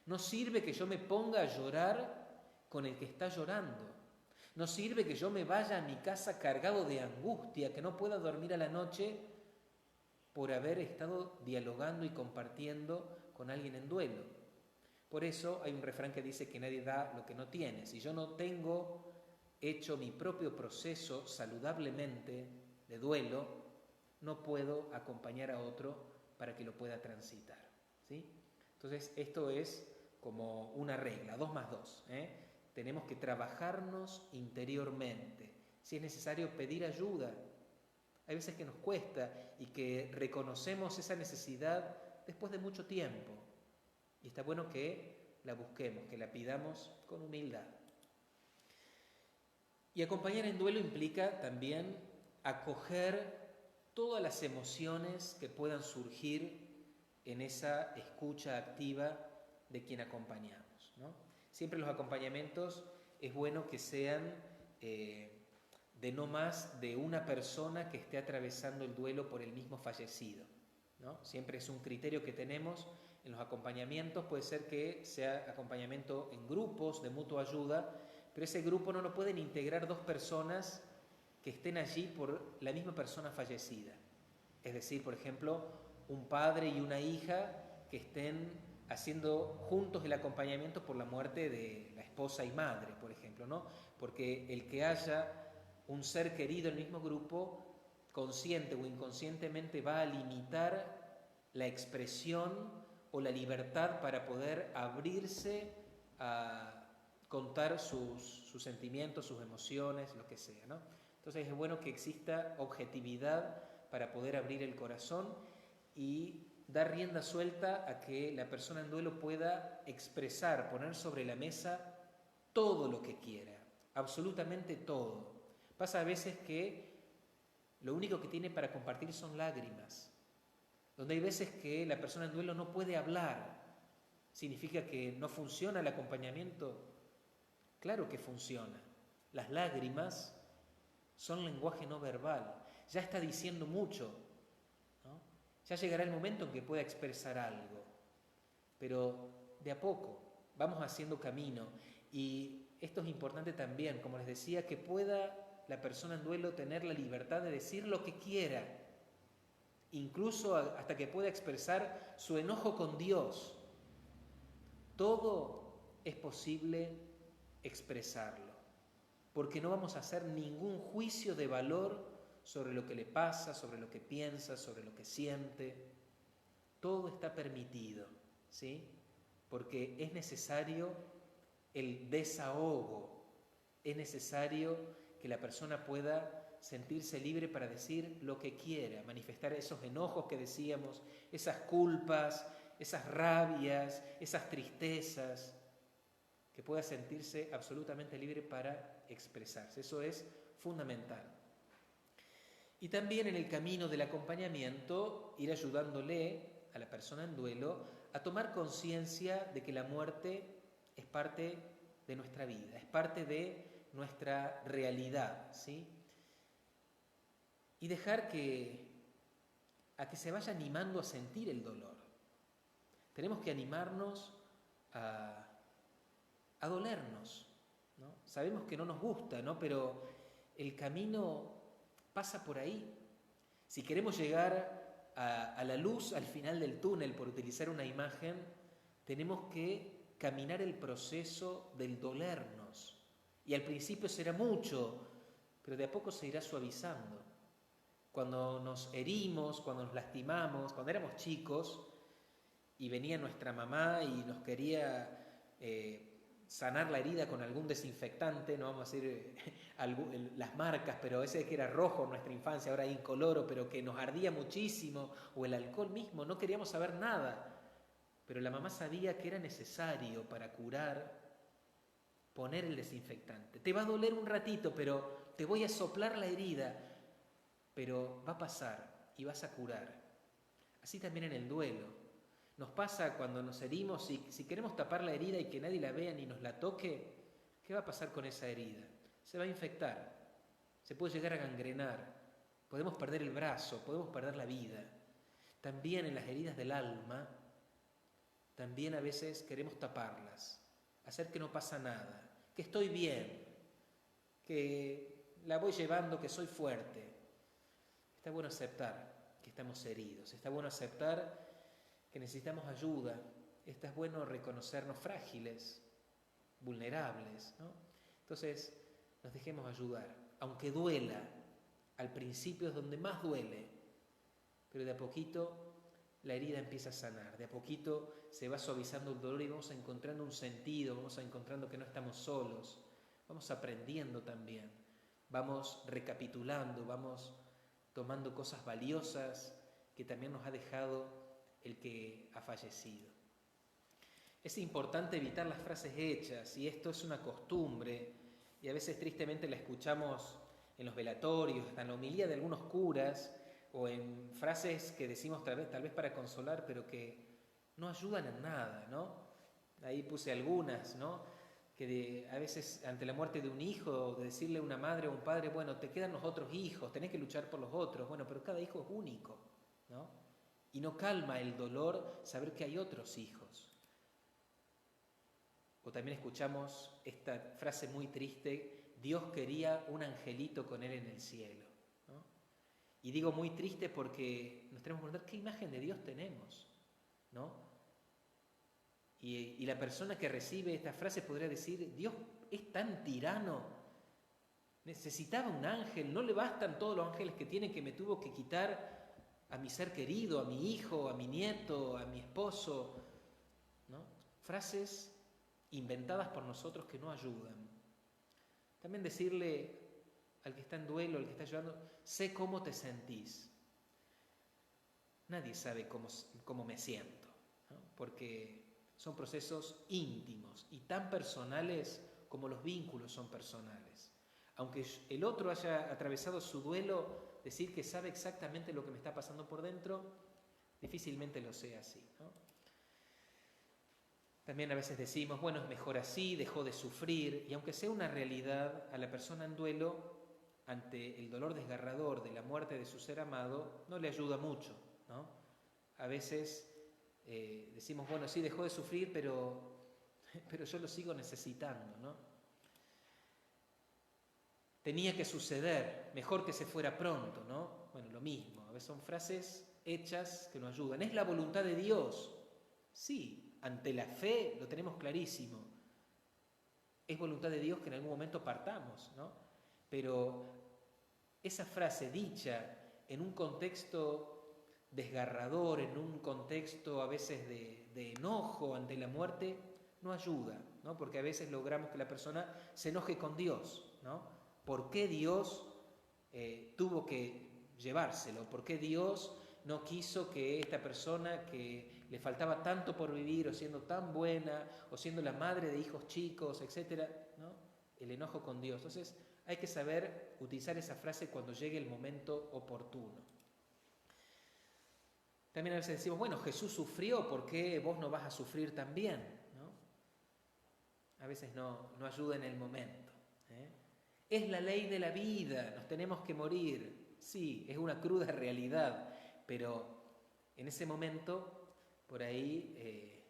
No sirve que yo me ponga a llorar con el que está llorando. No sirve que yo me vaya a mi casa cargado de angustia, que no pueda dormir a la noche por haber estado dialogando y compartiendo con alguien en duelo. Por eso hay un refrán que dice que nadie da lo que no tiene. Si yo no tengo hecho mi propio proceso saludablemente de duelo, no puedo acompañar a otro para que lo pueda transitar, ¿sí? Entonces, esto es como una regla, 2 más 2, Tenemos que trabajarnos interiormente. Si es necesario, pedir ayuda. Hay veces que nos cuesta y que reconocemos esa necesidad después de mucho tiempo. Y está bueno que la busquemos, que la pidamos con humildad. Y acompañar en duelo implica también acoger todas las emociones que puedan surgir en esa escucha activa de quien acompañamos, ¿no? Siempre los acompañamientos es bueno que sean de no más de una persona que esté atravesando el duelo por el mismo fallecido, ¿no? Siempre es un criterio que tenemos en los acompañamientos, puede ser que sea acompañamiento en grupos de mutua ayuda, pero ese grupo no lo pueden integrar dos personas que estén allí por la misma persona fallecida. Es decir, por ejemplo, un padre y una hija que estén haciendo juntos el acompañamiento por la muerte de la esposa y madre, por ejemplo, ¿no? Porque el que haya un ser querido en el mismo grupo, consciente o inconscientemente va a limitar la expresión o la libertad para poder abrirse a contar sus sentimientos, sus emociones, lo que sea, ¿no? Entonces es bueno que exista objetividad para poder abrir el corazón y dar rienda suelta a que la persona en duelo pueda expresar, poner sobre la mesa todo lo que quiera, absolutamente todo. Pasa a veces que lo único que tiene para compartir son lágrimas, donde hay veces que la persona en duelo no puede hablar. ¿Significa que no funciona el acompañamiento? Claro que funciona. Las lágrimas son lenguaje no verbal. Ya está diciendo mucho, ¿no? Ya llegará el momento en que pueda expresar algo, pero de a poco vamos haciendo camino. Y esto es importante también, como les decía, que pueda la persona en duelo tener la libertad de decir lo que quiera, incluso hasta que pueda expresar su enojo con Dios. Todo es posible expresarlo, porque no vamos a hacer ningún juicio de valor sobre lo que le pasa, sobre lo que piensa, sobre lo que siente. Todo está permitido, ¿sí? Porque es necesario el desahogo, es necesario que la persona pueda sentirse libre para decir lo que quiera, manifestar esos enojos que decíamos, esas culpas, esas rabias, esas tristezas, que pueda sentirse absolutamente libre para expresarse. Eso es fundamental. Y también en el camino del acompañamiento, ir ayudándole a la persona en duelo a tomar conciencia de que la muerte es parte de nuestra vida, es parte de nuestra realidad, ¿sí? Y dejar a que se vaya animando a sentir el dolor. Tenemos que animarnos a dolernos, ¿no? Sabemos que no nos gusta, ¿no? Pero el camino pasa por ahí. Si queremos llegar a la luz al final del túnel, por utilizar una imagen, tenemos que caminar el proceso del dolernos. Y al principio será mucho, pero de a poco se irá suavizando. Cuando nos herimos, cuando nos lastimamos, cuando éramos chicos y venía nuestra mamá y nos quería sanar la herida con algún desinfectante, no vamos a decir las marcas, pero ese que era rojo en nuestra infancia, ahora incoloro, pero que nos ardía muchísimo, o el alcohol mismo, no queríamos saber nada, pero la mamá sabía que era necesario para curar poner el desinfectante. Te va a doler un ratito, pero te voy a soplar la herida, pero va a pasar y vas a curar. Así también en el duelo. Nos pasa cuando nos herimos, si queremos tapar la herida y que nadie la vea ni nos la toque, ¿qué va a pasar con esa herida? Se va a infectar, se puede llegar a gangrenar, podemos perder el brazo, podemos perder la vida. También en las heridas del alma, también a veces queremos taparlas, hacer que no pasa nada, que estoy bien, que la voy llevando, que soy fuerte. Está bueno aceptar que estamos heridos, está bueno aceptar que necesitamos ayuda, está bueno reconocernos frágiles, vulnerables, ¿no? Entonces, nos dejemos ayudar, aunque duela, al principio es donde más duele, pero de a poquito la herida empieza a sanar, de a poquito se va suavizando el dolor y vamos encontrando un sentido, vamos encontrando que no estamos solos, vamos aprendiendo también, vamos recapitulando, vamos tomando cosas valiosas que también nos ha dejado el que ha fallecido. Es importante evitar las frases hechas, y esto es una costumbre, y a veces tristemente la escuchamos en los velatorios, hasta en la homilía de algunos curas, o en frases que decimos tal vez para consolar, pero que no ayudan en nada, ¿no? Ahí puse algunas, ¿no? a veces ante la muerte de un hijo, de decirle a una madre o un padre, bueno, te quedan los otros hijos, tenés que luchar por los otros, bueno, pero cada hijo es único, ¿no? Y no calma el dolor saber que hay otros hijos. O también escuchamos esta frase muy triste, Dios quería un angelito con él en el cielo, ¿no? Y digo muy triste porque nos tenemos que preguntar qué imagen de Dios tenemos, ¿no? Y la persona que recibe esta frase podría decir, Dios es tan tirano, necesitaba un ángel, no le bastan todos los ángeles que tiene, que me tuvo que quitar a mi ser querido, a mi hijo, a mi nieto, a mi esposo, ¿no? Frases inventadas por nosotros que no ayudan. También decirle al que está en duelo, al que está llorando, sé cómo te sentís. Nadie sabe cómo me siento, ¿no? Porque son procesos íntimos y tan personales como los vínculos son personales. Aunque el otro haya atravesado su duelo, decir que sabe exactamente lo que me está pasando por dentro, difícilmente lo sea así, ¿no? También a veces decimos, bueno, es mejor así, dejó de sufrir, y aunque sea una realidad, a la persona en duelo, ante el dolor desgarrador de la muerte de su ser amado, no le ayuda mucho, ¿no? A veces decimos, bueno, sí, dejó de sufrir, pero yo lo sigo necesitando, ¿no? Tenía que suceder, mejor que se fuera pronto, ¿no? Bueno, lo mismo, a veces son frases hechas que nos ayudan. ¿Es la voluntad de Dios? Sí, ante la fe lo tenemos clarísimo. Es voluntad de Dios que en algún momento partamos, ¿no? Pero esa frase dicha en un contexto desgarrador, en un contexto a veces de enojo ante la muerte, no ayuda, ¿no? Porque a veces logramos que la persona se enoje con Dios, ¿no? ¿Por qué Dios tuvo que llevárselo? ¿Por qué Dios no quiso que esta persona que le faltaba tanto por vivir, o siendo tan buena, o siendo la madre de hijos chicos, etcétera, ¿no? El enojo con Dios. Entonces hay que saber utilizar esa frase cuando llegue el momento oportuno. También a veces decimos, bueno, Jesús sufrió, ¿por qué vos no vas a sufrir también? ¿No? A veces no ayuda en el momento. Es la ley de la vida, nos tenemos que morir. Sí, es una cruda realidad, pero en ese momento, por ahí,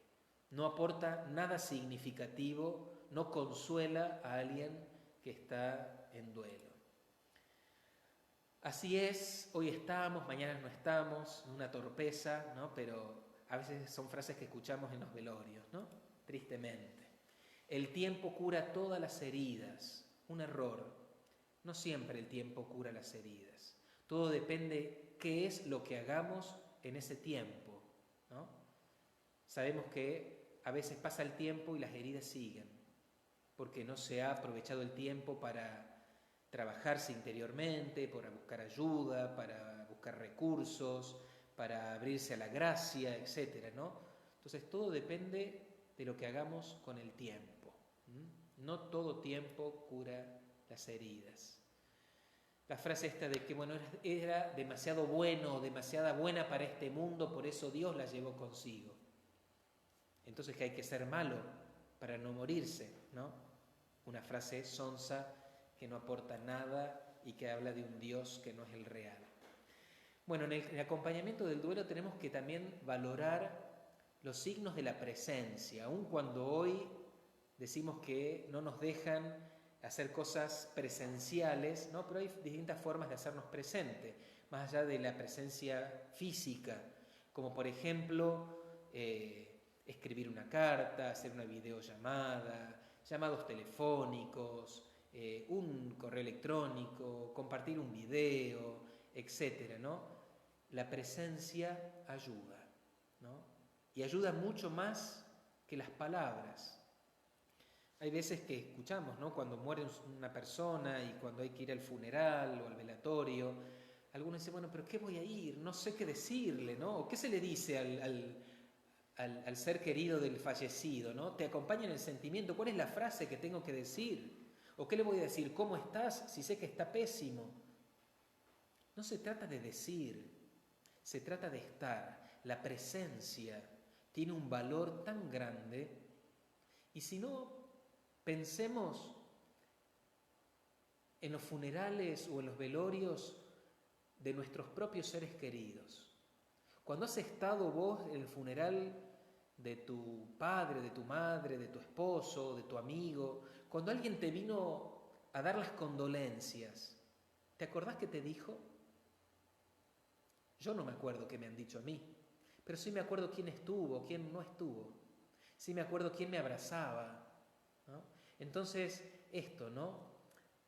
no aporta nada significativo, no consuela a alguien que está en duelo. Así es, hoy estamos, mañana no estamos, una torpeza, ¿no? Pero a veces son frases que escuchamos en los velorios, ¿no? Tristemente. El tiempo cura todas las heridas. Un error. No siempre el tiempo cura las heridas. Todo depende qué es lo que hagamos en ese tiempo, ¿no? Sabemos que a veces pasa el tiempo y las heridas siguen, porque no se ha aprovechado el tiempo para trabajarse interiormente, para buscar ayuda, para buscar recursos, para abrirse a la gracia, etcétera, ¿no? Entonces todo depende de lo que hagamos con el tiempo. No todo tiempo cura las heridas. La frase esta de que, bueno, era demasiado bueno o demasiada buena para este mundo, por eso Dios la llevó consigo. Entonces que hay que ser malo para no morirse, ¿no? Una frase sonsa que no aporta nada y que habla de un Dios que no es el real. Bueno, en el acompañamiento del duelo tenemos que también valorar los signos de la presencia, aun cuando hoy decimos que no nos dejan hacer cosas presenciales, ¿no? Pero hay distintas formas de hacernos presente, más allá de la presencia física, como por ejemplo escribir una carta, hacer una videollamada, llamados telefónicos, un correo electrónico, compartir un video, etcétera, ¿no? La presencia ayuda, ¿no? Y ayuda mucho más que las palabras. Hay veces que escuchamos, ¿no? Cuando muere una persona y cuando hay que ir al funeral o al velatorio, algunos dicen, bueno, pero ¿qué voy a ir? No sé qué decirle, ¿no? ¿O qué se le dice al ser querido del fallecido, ¿no? Te acompaña en el sentimiento. ¿Cuál es la frase que tengo que decir? ¿O qué le voy a decir? ¿Cómo estás? Si sé que está pésimo. No se trata de decir, se trata de estar. La presencia tiene un valor tan grande y si no Pensemos en los funerales o en los velorios de nuestros propios seres queridos. Cuando has estado vos en el funeral de tu padre, de tu madre, de tu esposo, de tu amigo, cuando alguien te vino a dar las condolencias, ¿te acordás qué te dijo? Yo no me acuerdo qué me han dicho a mí, pero sí me acuerdo quién estuvo, quién no estuvo. Sí me acuerdo quién me abrazaba, ¿no? Entonces, esto, ¿no?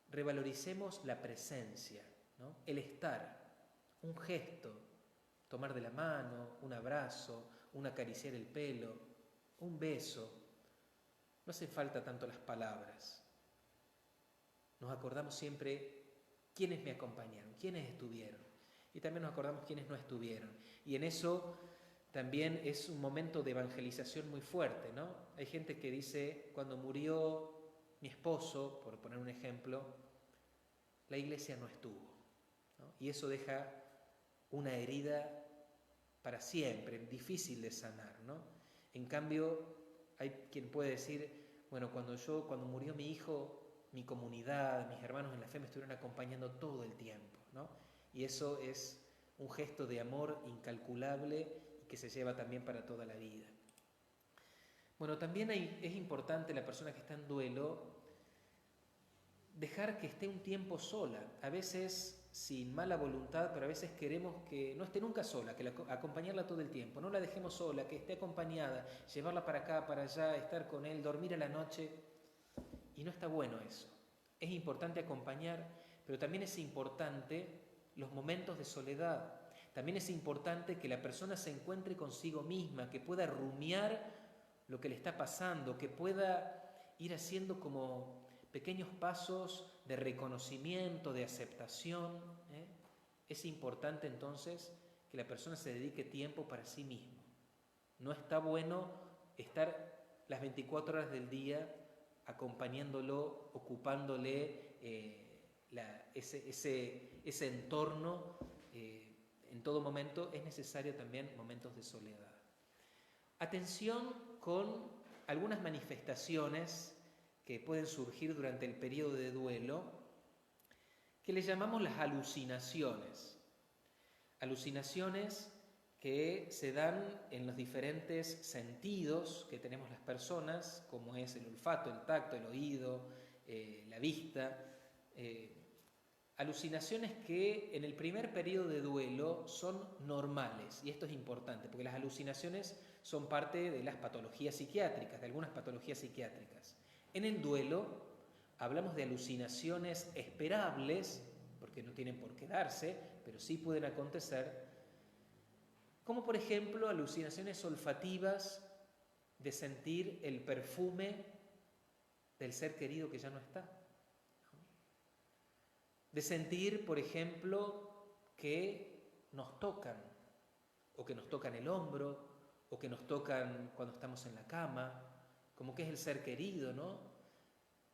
Revaloricemos la presencia, ¿no? El estar, un gesto, tomar de la mano, un abrazo, un acariciar el pelo, un beso. No hace falta tanto las palabras. Nos acordamos siempre quiénes me acompañaron, quiénes estuvieron. Y también nos acordamos quiénes no estuvieron. Y en eso también es un momento de evangelización muy fuerte, ¿no? Hay gente que dice, cuando murió mi esposo, por poner un ejemplo, la iglesia no estuvo, ¿no? Y eso deja una herida para siempre, difícil de sanar, ¿no? En cambio, hay quien puede decir, bueno, cuando murió mi hijo, mi comunidad, mis hermanos en la fe me estuvieron acompañando todo el tiempo, ¿no? Y eso es un gesto de amor incalculable y que se lleva también para toda la vida. Bueno, también es importante la persona que está en duelo dejar que esté un tiempo sola, a veces sin mala voluntad, pero a veces queremos que no esté nunca sola, que acompañarla todo el tiempo, no la dejemos sola, que esté acompañada, llevarla para acá, para allá, estar con él, dormir a la noche, y no está bueno eso. Es importante acompañar, pero también es importante los momentos de soledad. También es importante que la persona se encuentre consigo misma, que pueda rumiar lo que le está pasando, que pueda ir haciendo como pequeños pasos de reconocimiento, de aceptación. Es importante entonces que la persona se dedique tiempo para sí mismo. No está bueno estar las 24 horas del día acompañándolo, ocupándole ese entorno. En todo momento es necesario también momentos de soledad. Atención con algunas manifestaciones que pueden surgir durante el periodo de duelo, que le llamamos las alucinaciones. Alucinaciones que se dan en los diferentes sentidos que tenemos las personas, como es el olfato, el tacto, el oído, la vista. Alucinaciones que en el primer periodo de duelo son normales, y esto es importante, porque las alucinaciones son parte de las patologías psiquiátricas, de algunas patologías psiquiátricas. En el duelo hablamos de alucinaciones esperables, porque no tienen por qué darse, pero sí pueden acontecer, como por ejemplo alucinaciones olfativas de sentir el perfume del ser querido que ya no está. De sentir, por ejemplo, que nos tocan, o que nos tocan el hombro, o que nos tocan cuando estamos en la cama, como que es el ser querido, ¿no?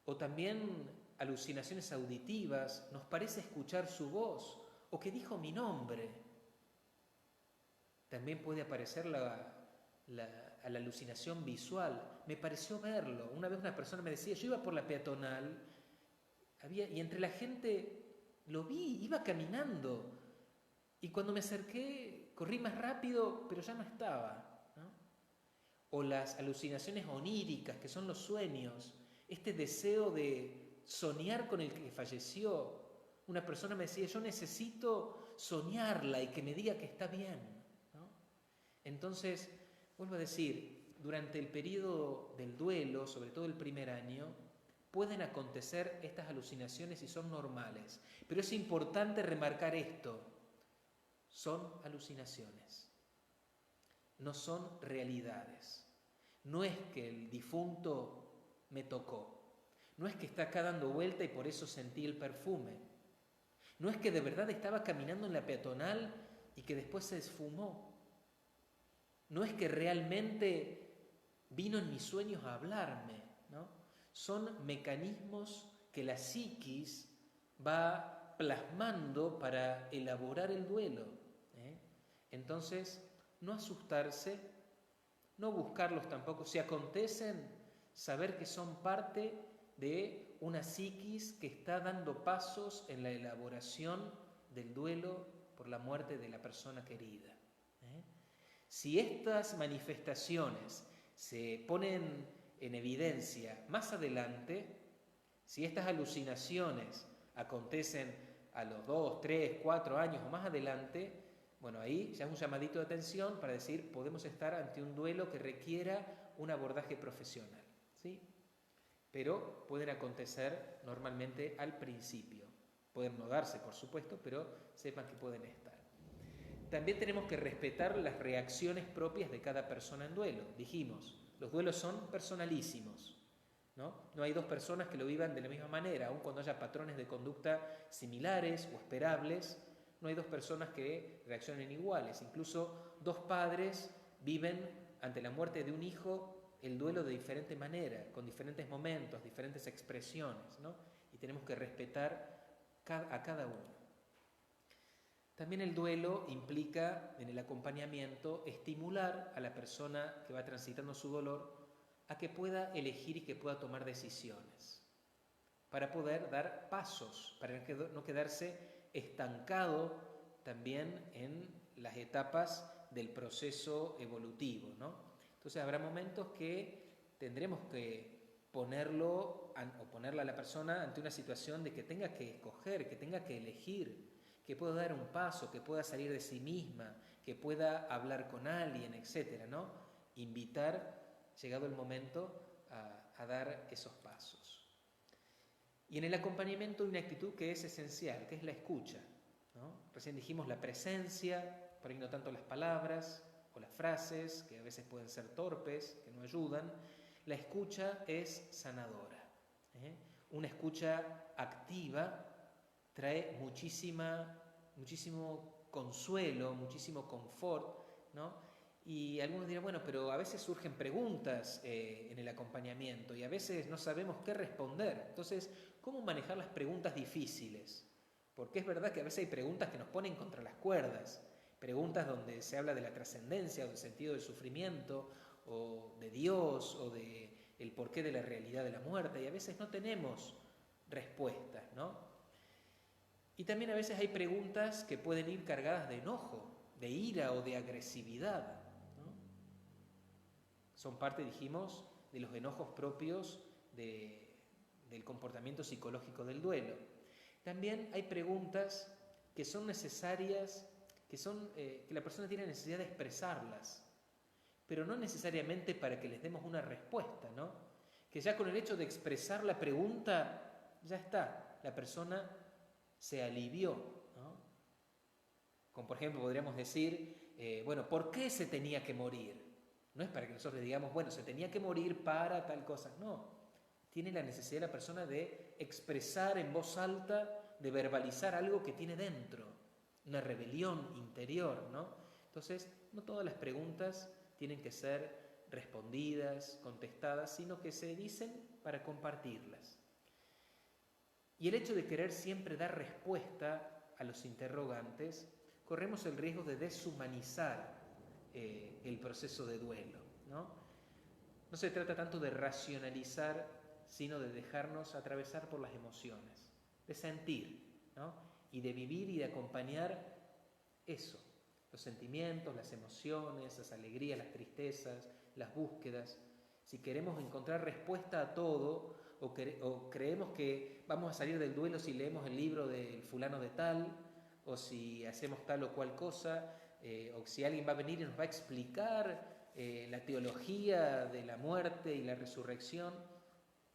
O también alucinaciones auditivas, nos parece escuchar su voz, o que dijo mi nombre. También puede aparecer la alucinación visual. Me pareció verlo. Una vez una persona me decía, yo iba por la peatonal, y entre la gente lo vi, iba caminando, y cuando me acerqué corrí más rápido, pero ya no estaba, ¿no? O las alucinaciones oníricas, que son los sueños, este deseo de soñar con el que falleció. Una persona me decía, yo necesito soñarla y que me diga que está bien, ¿no? Entonces, vuelvo a decir, durante el periodo del duelo, sobre todo el primer año, pueden acontecer estas alucinaciones y son normales. Pero es importante remarcar esto: son alucinaciones, no son realidades. No es que el difunto me tocó, no es que está acá dando vuelta y por eso sentí el perfume, no es que de verdad estaba caminando en la peatonal y que después se esfumó, no es que realmente vino en mis sueños a hablarme, ¿no? Son mecanismos que la psiquis va plasmando para elaborar el duelo. Entonces, no asustarse, no buscarlos tampoco. Si acontecen, saber que son parte de una psiquis que está dando pasos en la elaboración del duelo por la muerte de la persona querida. Si estas manifestaciones se ponen en evidencia más adelante, si estas alucinaciones acontecen a los 2, 3, 4 años o más adelante, bueno, ahí ya es un llamadito de atención para decir, podemos estar ante un duelo que requiera un abordaje profesional, ¿sí? Pero pueden acontecer normalmente al principio. Pueden no darse, por supuesto, pero sepan que pueden estar. También tenemos que respetar las reacciones propias de cada persona en duelo. Dijimos, los duelos son personalísimos, ¿no? No hay dos personas que lo vivan de la misma manera, aun cuando haya patrones de conducta similares o esperables, no hay dos personas que reaccionen iguales. Incluso dos padres viven ante la muerte de un hijo el duelo de diferente manera, con diferentes momentos, diferentes expresiones, ¿no? Y tenemos que respetar a cada uno. También el duelo implica, en el acompañamiento, estimular a la persona que va transitando su dolor a que pueda elegir y que pueda tomar decisiones, para poder dar pasos, para no quedarse estancado también en las etapas del proceso evolutivo, ¿no? Entonces habrá momentos que tendremos que ponerla a la persona ante una situación de que tenga que escoger, que tenga que elegir, que pueda dar un paso, que pueda salir de sí misma, que pueda hablar con alguien, etcétera, ¿no? Invitar, llegado el momento, a dar esos pasos. Y en el acompañamiento hay una actitud que es esencial, que es la escucha, ¿no? Recién dijimos la presencia, por ahí no tanto las palabras o las frases, que a veces pueden ser torpes, que no ayudan. La escucha es sanadora, ¿eh? Una escucha activa trae muchísimo consuelo, muchísimo confort, ¿no? Y algunos dirán, bueno, pero a veces surgen preguntas en el acompañamiento y a veces no sabemos qué responder. Entonces, ¿cómo manejar las preguntas difíciles? Porque es verdad que a veces hay preguntas que nos ponen contra las cuerdas, preguntas donde se habla de la trascendencia o del sentido del sufrimiento o de Dios o de el porqué de la realidad de la muerte, y a veces no tenemos respuestas, ¿no? Y también a veces hay preguntas que pueden ir cargadas de enojo, de ira o de agresividad, ¿no? Son parte, dijimos, de los enojos propios del comportamiento psicológico del duelo. También hay preguntas que son necesarias, que la persona tiene necesidad de expresarlas, pero no necesariamente para que les demos una respuesta, ¿no? Que ya con el hecho de expresar la pregunta, ya está, la persona se alivió, ¿no? Como por ejemplo podríamos decir, bueno, ¿por qué se tenía que morir? No es para que nosotros le digamos, bueno, se tenía que morir para tal cosa, no. Tiene la necesidad la persona de expresar en voz alta, de verbalizar algo que tiene dentro, una rebelión interior, ¿no? Entonces, no todas las preguntas tienen que ser respondidas, contestadas, sino que se dicen para compartirlas. Y el hecho de querer siempre dar respuesta a los interrogantes, corremos el riesgo de deshumanizar el proceso de duelo, ¿no? No se trata tanto de racionalizar, sino de dejarnos atravesar por las emociones, de sentir, ¿no? Y de vivir y de acompañar eso, los sentimientos, las emociones, las alegrías, las tristezas, las búsquedas. Si queremos encontrar respuesta a todo, o creemos que vamos a salir del duelo si leemos el libro del fulano de tal, o si hacemos tal o cual cosa, o si alguien va a venir y nos va a explicar la teología de la muerte y la resurrección.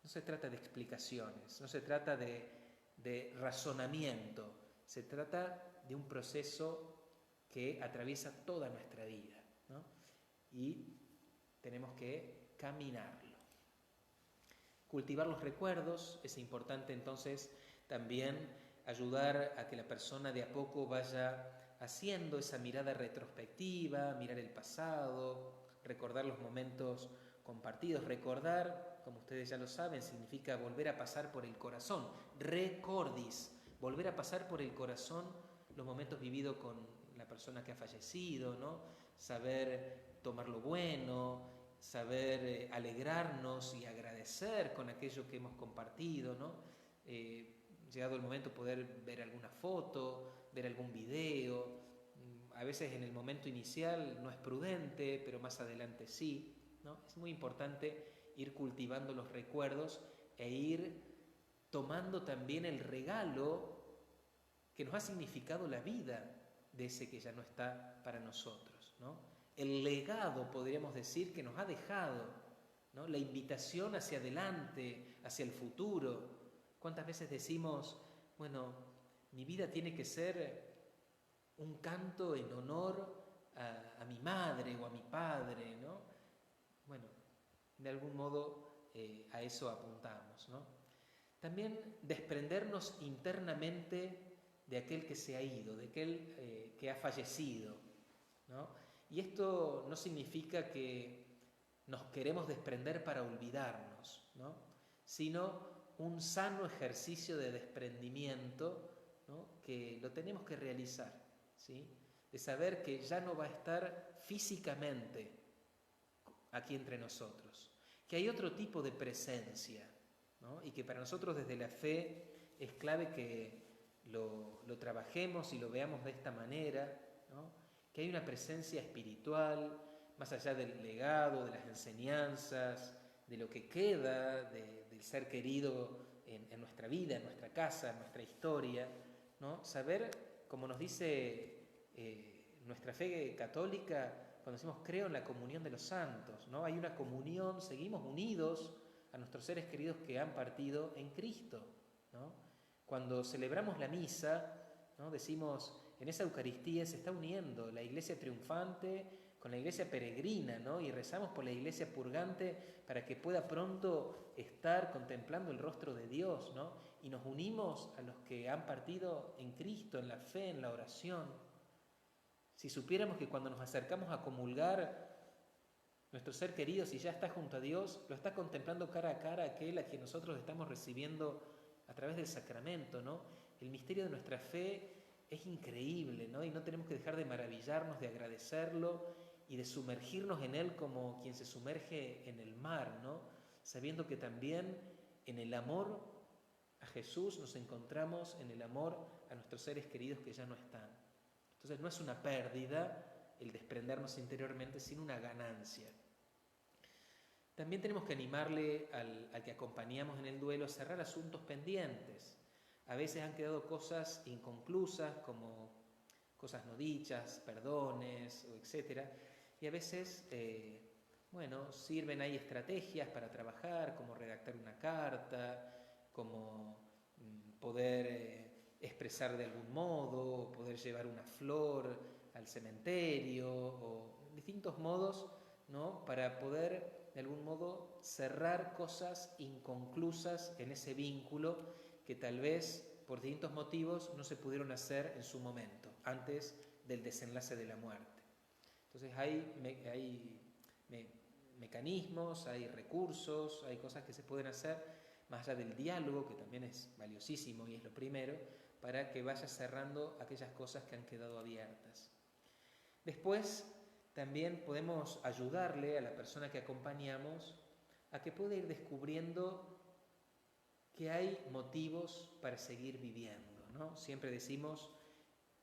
No se trata de explicaciones, no se trata de razonamiento, se trata de un proceso que atraviesa toda nuestra vida, ¿no? Y tenemos que caminarlo. Cultivar los recuerdos, es importante entonces también ayudar a que la persona de a poco vaya haciendo esa mirada retrospectiva, mirar el pasado, recordar los momentos compartidos. Recordar, como ustedes ya lo saben, significa volver a pasar por el corazón. Recordis, volver a pasar por el corazón los momentos vividos con la persona que ha fallecido, ¿no? Saber tomar lo bueno saber alegrarnos y agradecer con aquello que hemos compartido, ¿no? Llegado el momento poder ver alguna foto, ver algún video. A veces en el momento inicial no es prudente, pero más adelante sí, ¿no? Es muy importante ir cultivando los recuerdos e ir tomando también el regalo que nos ha significado la vida de ese que ya no está para nosotros, ¿no? El legado, podríamos decir, que nos ha dejado, ¿no? La invitación hacia adelante, hacia el futuro. ¿Cuántas veces decimos, bueno, mi vida tiene que ser un canto en honor a mi madre o a mi padre, ¿no? Bueno, de algún modo a eso apuntamos, ¿no? También desprendernos internamente de aquel que se ha ido, de aquel que ha fallecido, ¿no? Y esto no significa que nos queremos desprender para olvidarnos, ¿no? Sino un sano ejercicio de desprendimiento, ¿no? Que lo tenemos que realizar, ¿sí? De saber que ya no va a estar físicamente aquí entre nosotros, que hay otro tipo de presencia, ¿no? Y que para nosotros desde la fe es clave que lo trabajemos y lo veamos de esta manera, ¿no? Que hay una presencia espiritual, más allá del legado, de las enseñanzas, de lo que queda del ser querido en nuestra vida, en nuestra casa, en nuestra historia, ¿no? Saber, como nos dice nuestra fe católica, cuando decimos creo en la comunión de los santos, ¿no? Hay una comunión, seguimos unidos a nuestros seres queridos que han partido en Cristo, ¿no? Cuando celebramos la misa, ¿no? Decimos, en esa Eucaristía se está uniendo la iglesia triunfante con la iglesia peregrina, ¿no? Y rezamos por la iglesia purgante para que pueda pronto estar contemplando el rostro de Dios, ¿no? Y nos unimos a los que han partido en Cristo, en la fe, en la oración. Si supiéramos que cuando nos acercamos a comulgar, nuestro ser querido, si ya está junto a Dios, lo está contemplando cara a cara aquel a quien nosotros estamos recibiendo a través del sacramento, ¿no? El misterio de nuestra fe es increíble, ¿no? Y no tenemos que dejar de maravillarnos, de agradecerlo y de sumergirnos en él como quien se sumerge en el mar, ¿no? Sabiendo que también en el amor a Jesús nos encontramos en el amor a nuestros seres queridos que ya no están. Entonces no es una pérdida el desprendernos interiormente, sino una ganancia. También tenemos que animarle al que acompañamos en el duelo a cerrar asuntos pendientes. A veces han quedado cosas inconclusas, como cosas no dichas, perdones, etc. Y a veces, sirven ahí estrategias para trabajar, como redactar una carta, como poder expresar de algún modo, poder llevar una flor al cementerio, o distintos modos, ¿no? Para poder de algún modo cerrar cosas inconclusas en ese vínculo que tal vez por distintos motivos no se pudieron hacer en su momento, antes del desenlace de la muerte. Entonces hay mecanismos, hay recursos, hay cosas que se pueden hacer más allá del diálogo, que también es valiosísimo y es lo primero, para que vaya cerrando aquellas cosas que han quedado abiertas. Después, también podemos ayudarle a la persona que acompañamos a que pueda ir descubriendo que hay motivos para seguir viviendo, ¿no? Siempre decimos,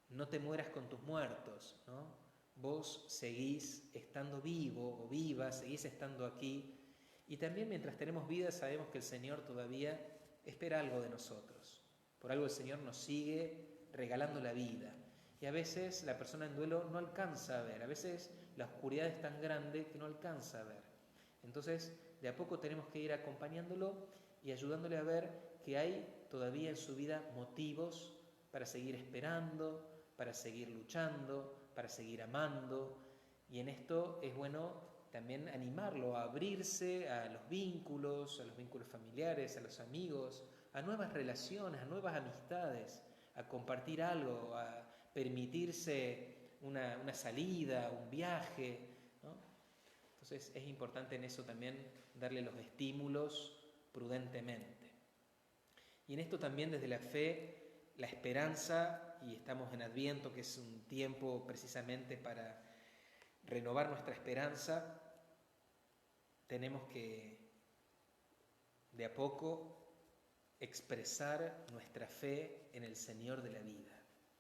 no te mueras con tus muertos, ¿no? Vos seguís estando vivo o viva, seguís estando aquí. Y también mientras tenemos vida sabemos que el Señor todavía espera algo de nosotros. Por algo el Señor nos sigue regalando la vida. Y a veces la persona en duelo no alcanza a ver, a veces la oscuridad es tan grande que no alcanza a ver. Entonces, de a poco tenemos que ir acompañándolo y ayudándole a ver que hay todavía en su vida motivos para seguir esperando, para seguir luchando, para seguir amando. Y en esto es bueno también animarlo a abrirse a los vínculos familiares, a los amigos, a nuevas relaciones, a nuevas amistades, a compartir algo, a permitirse una salida, un viaje, ¿no? Entonces es importante en eso también darle los estímulos prudentemente. Y en esto también desde la fe, la esperanza, y estamos en Adviento, que es un tiempo precisamente para renovar nuestra esperanza, tenemos que de a poco expresar nuestra fe en el Señor de la vida,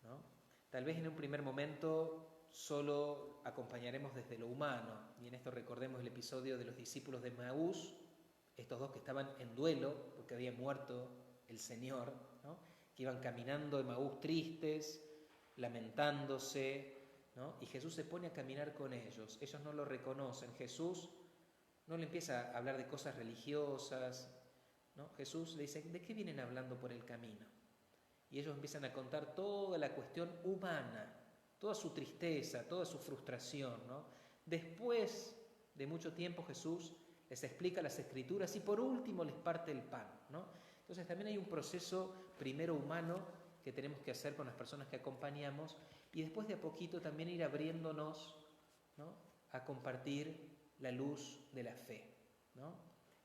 ¿no? Tal vez en un primer momento solo acompañaremos desde lo humano, y en esto recordemos el episodio de los discípulos de Emaús, estos dos que estaban en duelo porque había muerto el Señor, ¿no? Que iban caminando Emaús tristes, lamentándose, ¿no? Y Jesús se pone a caminar con ellos. Ellos no lo reconocen. Jesús no le empieza a hablar de cosas religiosas, ¿no? Jesús le dice, ¿de qué vienen hablando por el camino? Y ellos empiezan a contar toda la cuestión humana, toda su tristeza, toda su frustración, ¿no? Después de mucho tiempo Jesús les explica las Escrituras y por último les parte el pan, ¿no? Entonces también hay un proceso primero humano que tenemos que hacer con las personas que acompañamos y después de a poquito también ir abriéndonos, ¿no?, a compartir la luz de la fe, ¿no?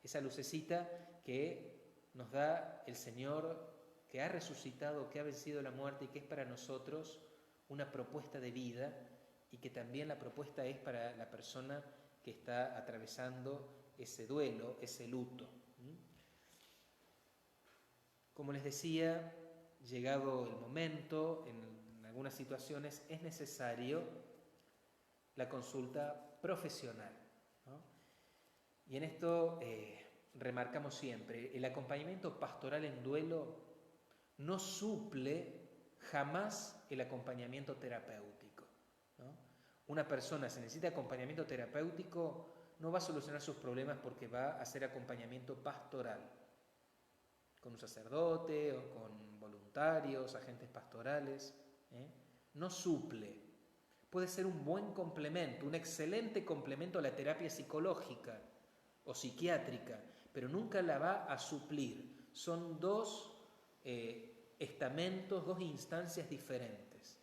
Esa lucecita que nos da el Señor, que ha resucitado, que ha vencido la muerte y que es para nosotros una propuesta de vida y que también la propuesta es para la persona que está atravesando ese duelo, ese luto. Como les decía, llegado el momento, en algunas situaciones es necesario la consulta profesional, ¿no? Y en esto remarcamos siempre, el acompañamiento pastoral en duelo no suple jamás el acompañamiento terapéutico, ¿no? Una persona, si necesita acompañamiento terapéutico, no va a solucionar sus problemas porque va a hacer acompañamiento pastoral, con un sacerdote o con voluntarios, agentes pastorales, no suple. Puede ser un buen complemento, un excelente complemento a la terapia psicológica o psiquiátrica, pero nunca la va a suplir. Son dos estamentos, dos instancias diferentes.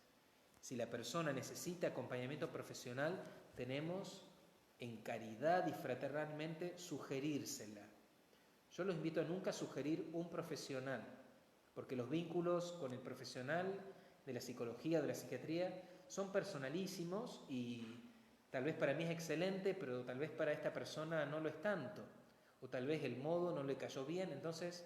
Si la persona necesita acompañamiento profesional, tenemos en caridad y fraternalmente sugerírsela. Yo los invito a nunca sugerir un profesional, porque los vínculos con el profesional de la psicología, de la psiquiatría, son personalísimos y tal vez para mí es excelente, pero tal vez para esta persona no lo es tanto, o tal vez el modo no le cayó bien. Entonces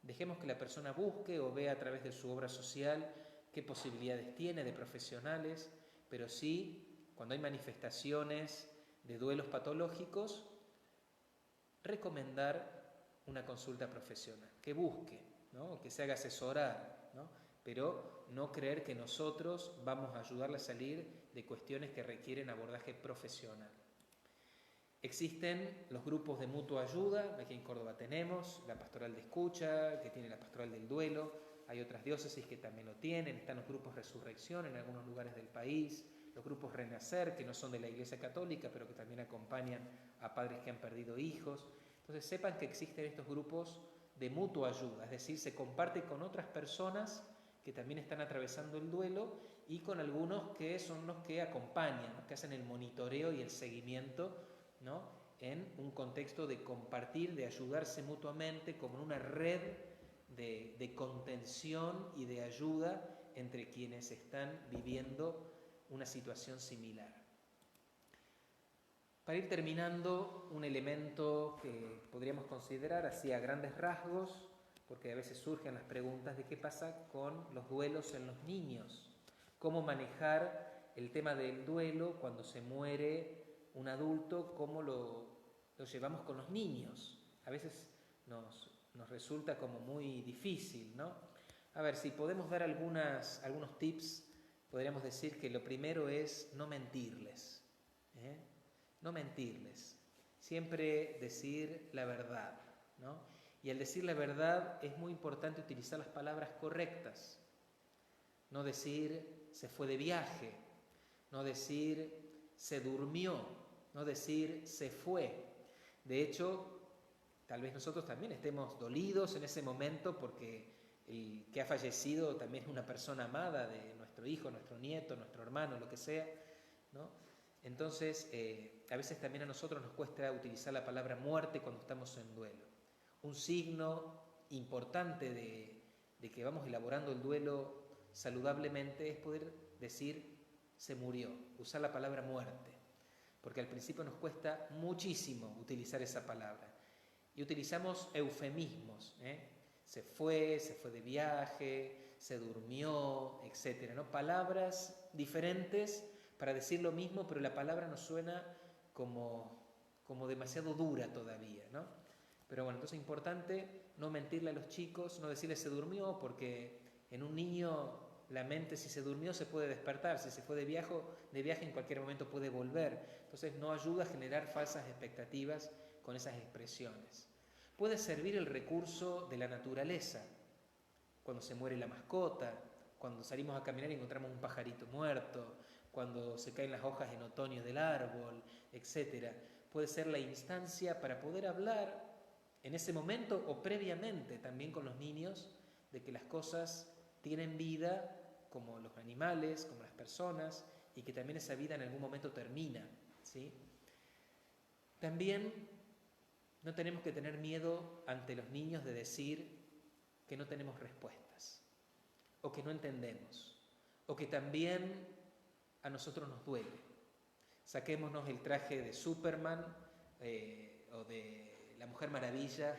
dejemos que la persona busque o vea a través de su obra social qué posibilidades tiene de profesionales, pero sí, cuando hay manifestaciones de duelos patológicos, recomendar una consulta profesional, que busque, ¿no?, que se haga asesorar, ¿no?, pero no creer que nosotros vamos a ayudarle a salir de cuestiones que requieren abordaje profesional. Existen los grupos de mutua ayuda, aquí en Córdoba tenemos la pastoral de escucha, que tiene la pastoral del duelo, hay otras diócesis que también lo tienen, están los grupos Resurrección en algunos lugares del país, los grupos Renacer, que no son de la Iglesia Católica, pero que también acompañan a padres que han perdido hijos. Entonces sepan que existen estos grupos de mutua ayuda, es decir, se comparte con otras personas que también están atravesando el duelo y con algunos que son los que acompañan, ¿no?, que hacen el monitoreo y el seguimiento, ¿no?, en un contexto de compartir, de ayudarse mutuamente como una red de contención y de ayuda entre quienes están viviendo una situación similar. Para ir terminando, un elemento que podríamos considerar así a grandes rasgos, porque a veces surgen las preguntas de qué pasa con los duelos en los niños, cómo manejar el tema del duelo cuando se muere un adulto, cómo lo llevamos con los niños. A veces nos resulta como muy difícil, ¿no? A ver, si podemos dar algunos tips, podríamos decir que lo primero es no mentirles, no mentirles, siempre decir la verdad, ¿no? Y al decir la verdad es muy importante utilizar las palabras correctas, no decir se fue de viaje, no decir se durmió, no decir se fue. De hecho, tal vez nosotros también estemos dolidos en ese momento porque el que ha fallecido también es una persona amada de nuestro hijo, nuestro nieto, nuestro hermano, lo que sea, ¿no? Entonces, a veces también a nosotros nos cuesta utilizar la palabra muerte cuando estamos en duelo. Un signo importante de que vamos elaborando el duelo saludablemente es poder decir se murió, usar la palabra muerte. porque al principio nos cuesta muchísimo utilizar esa palabra. Y utilizamos eufemismos, se fue de viaje, se durmió, etc., ¿no? Palabras diferentes para decir lo mismo, pero la palabra nos suena como demasiado dura todavía, ¿no? Pero bueno, entonces es importante no mentirle a los chicos, no decirles se durmió, porque en un niño la mente, si se durmió, se puede despertar, si se fue de viaje en cualquier momento puede volver. Entonces no ayuda a generar falsas expectativas con esas expresiones. Puede servir el recurso de la naturaleza, cuando se muere la mascota, cuando salimos a caminar y encontramos un pajarito muerto, cuando se caen las hojas en otoño del árbol, etc. Puede ser la instancia para poder hablar en ese momento o previamente también con los niños de que las cosas tienen vida como los animales, como las personas, y que también esa vida en algún momento termina, ¿sí? También no tenemos que tener miedo ante los niños de decir que no tenemos respuestas, o que no entendemos, o que también a nosotros nos duele. Saquémonos el traje de Superman o de la Mujer Maravilla.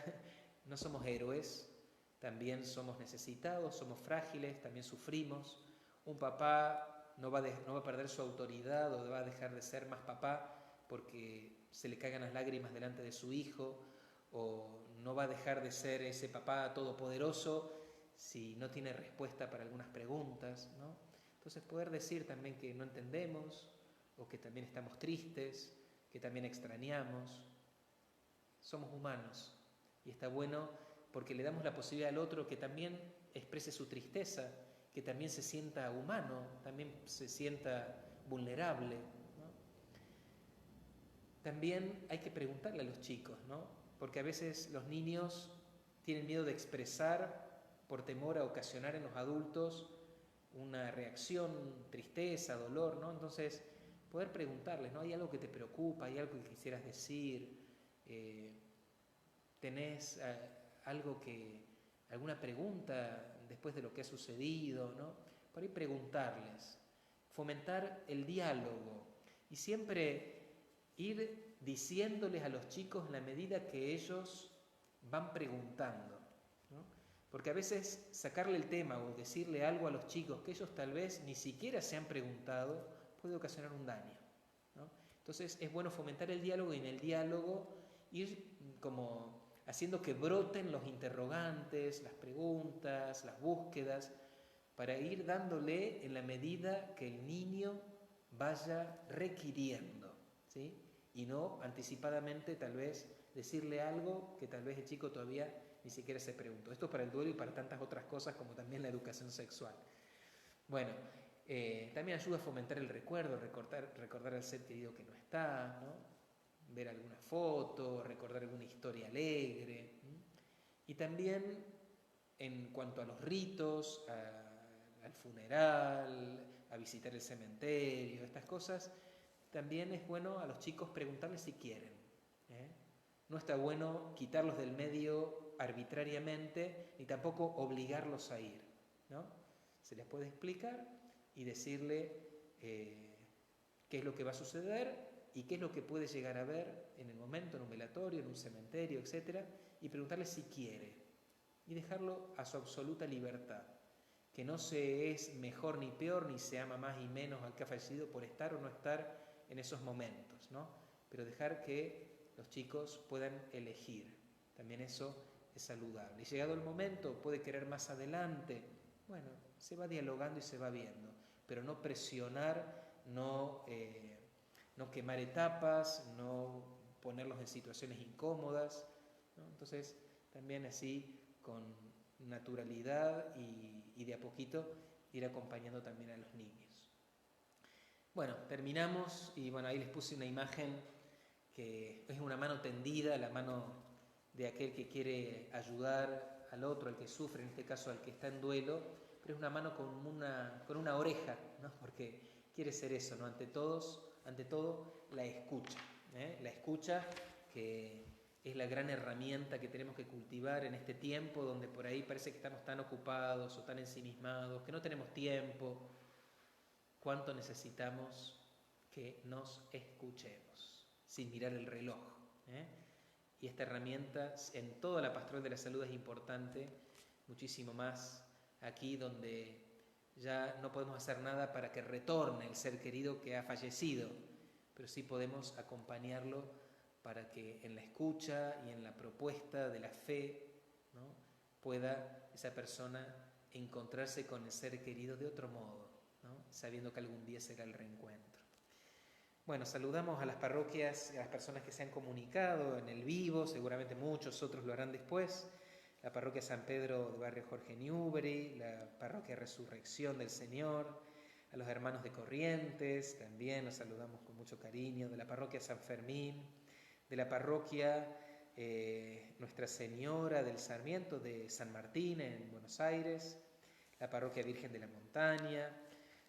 No somos héroes, también somos necesitados, somos frágiles, también sufrimos. Un papá no va a perder su autoridad o va a dejar de ser más papá porque se le caigan las lágrimas delante de su hijo, o no va a dejar de ser ese papá todopoderoso si no tiene respuesta para algunas preguntas, ¿no? Entonces poder decir también que no entendemos, o que también estamos tristes, que también extrañamos. Somos humanos y está bueno porque le damos la posibilidad al otro que también exprese su tristeza, que también se sienta humano, también se sienta vulnerable, ¿no? También hay que preguntarle a los chicos, ¿no? Porque a veces los niños tienen miedo de expresar por temor a ocasionar en los adultos una reacción, tristeza, dolor, ¿no? Entonces, poder preguntarles, ¿no? ¿Hay algo que te preocupa? ¿Hay algo que quisieras decir? ¿Tenés alguna pregunta después de lo que ha sucedido, ¿no? Por ahí preguntarles, fomentar el diálogo y siempre ir diciéndoles a los chicos en la medida que ellos van preguntando, ¿no? Porque a veces sacarle el tema o decirle algo a los chicos que ellos tal vez ni siquiera se han preguntado puede ocasionar un daño, ¿no? Entonces es bueno fomentar el diálogo y en el diálogo ir como haciendo que broten los interrogantes, las preguntas, las búsquedas, para ir dándole en la medida que el niño vaya requiriendo, ¿sí? Y no anticipadamente tal vez decirle algo que tal vez el chico todavía ni siquiera se preguntó. Esto para el duelo y para tantas otras cosas como también la educación sexual. Bueno, también ayuda a fomentar el recuerdo, recordar al ser querido que no está, ¿no? Ver alguna foto, recordar alguna historia alegre. Y también en cuanto a los ritos, al funeral, a visitar el cementerio, estas cosas, también es bueno a los chicos preguntarles si quieren, ¿eh? No está bueno quitarlos del medio arbitrariamente, ni tampoco obligarlos a ir, ¿no? Se les puede explicar y decirle qué es lo que va a suceder y qué es lo que puede llegar a ver en el momento, en un velatorio, en un cementerio, etc. Y preguntarle si quiere y dejarlo a su absoluta libertad, que no se es mejor ni peor, ni se ama más y menos al que ha fallecido por estar o no estar en esos momentos, ¿no? Pero dejar que los chicos puedan elegir, también eso es saludable. Y llegado el momento, puede querer más adelante, bueno, se va dialogando y se va viendo, pero no presionar, no quemar etapas, no ponerlos en situaciones incómodas, ¿no? Entonces, también así, con naturalidad y de a poquito, ir acompañando también a los niños. Bueno, terminamos y bueno, ahí les puse una imagen que es una mano tendida, la mano de aquel que quiere ayudar al otro, al que sufre, en este caso al que está en duelo, pero es una mano con una oreja, ¿no? Porque quiere ser eso, ¿no? Ante todo, la escucha, ¿eh? La escucha que es la gran herramienta que tenemos que cultivar en este tiempo donde por ahí parece que estamos tan ocupados o tan ensimismados, que no tenemos tiempo. ¿Cuánto necesitamos que nos escuchemos, sin mirar el reloj. Y esta herramienta en toda la pastoral de la salud es importante, muchísimo más aquí donde ya no podemos hacer nada para que retorne el ser querido que ha fallecido, pero sí podemos acompañarlo para que en la escucha y en la propuesta de la fe, ¿no?, pueda esa persona encontrarse con el ser querido de otro modo, ¿no?, sabiendo que algún día será el reencuentro. Bueno, saludamos a las parroquias, a las personas que se han comunicado en el vivo, seguramente muchos otros lo harán después. La parroquia San Pedro de Barrio Jorge Newbery, la parroquia Resurrección del Señor, a los hermanos de Corrientes, también los saludamos con mucho cariño, de la parroquia San Fermín, de la parroquia Nuestra Señora del Sarmiento de San Martín en Buenos Aires, la parroquia Virgen de la Montaña.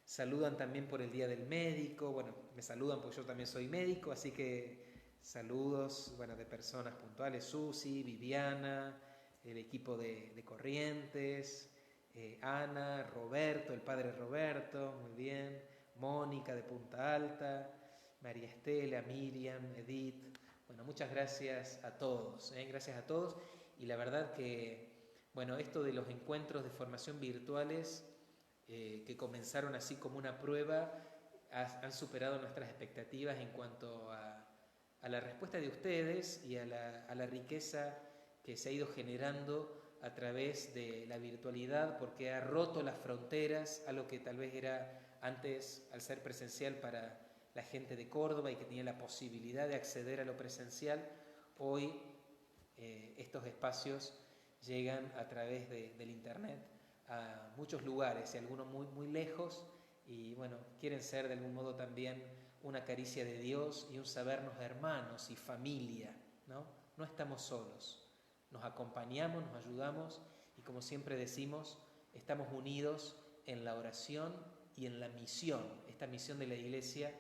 Saludan también por el Día del Médico, bueno, me saludan porque yo también soy médico, así que saludos, bueno, de personas puntuales, Susi, Viviana, el equipo de Corrientes, Ana, Roberto, el padre Roberto, muy bien, Mónica de Punta Alta, María Estela, Miriam, Edith. Bueno, muchas gracias a todos, gracias a todos. Y la verdad que, bueno, esto de los encuentros de formación virtuales que comenzaron así como una prueba, han superado nuestras expectativas en cuanto a la respuesta de ustedes y a la riqueza que se ha ido generando a través de la virtualidad, porque ha roto las fronteras, algo que tal vez era antes, al ser presencial para la gente de Córdoba y que tenía la posibilidad de acceder a lo presencial, hoy estos espacios llegan a través del internet a muchos lugares y algunos muy, muy lejos, y bueno, quieren ser de algún modo también una caricia de Dios y un sabernos hermanos y familia, ¿no? No estamos solos, nos acompañamos, nos ayudamos y, como siempre decimos, estamos unidos en la oración y en la misión, esta misión de la Iglesia,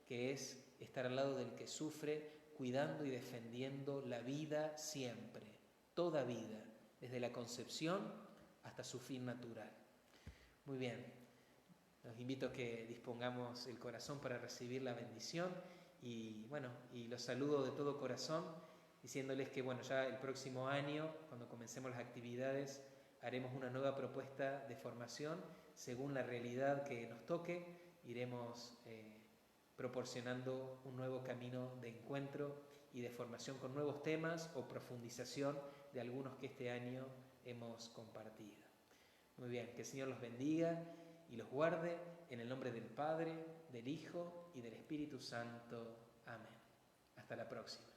que es estar al lado del que sufre, cuidando y defendiendo la vida siempre, toda vida, desde la concepción hasta su fin natural. Muy bien, los invito a que dispongamos el corazón para recibir la bendición y bueno, y los saludo de todo corazón, diciéndoles que bueno, ya el próximo año, cuando comencemos las actividades, haremos una nueva propuesta de formación según la realidad que nos toque. Iremos proporcionando un nuevo camino de encuentro y de formación con nuevos temas o profundización de algunos que este año hemos compartido. Muy bien, que el Señor los bendiga y los guarde en el nombre del Padre, del Hijo y del Espíritu Santo. Amén. Hasta la próxima.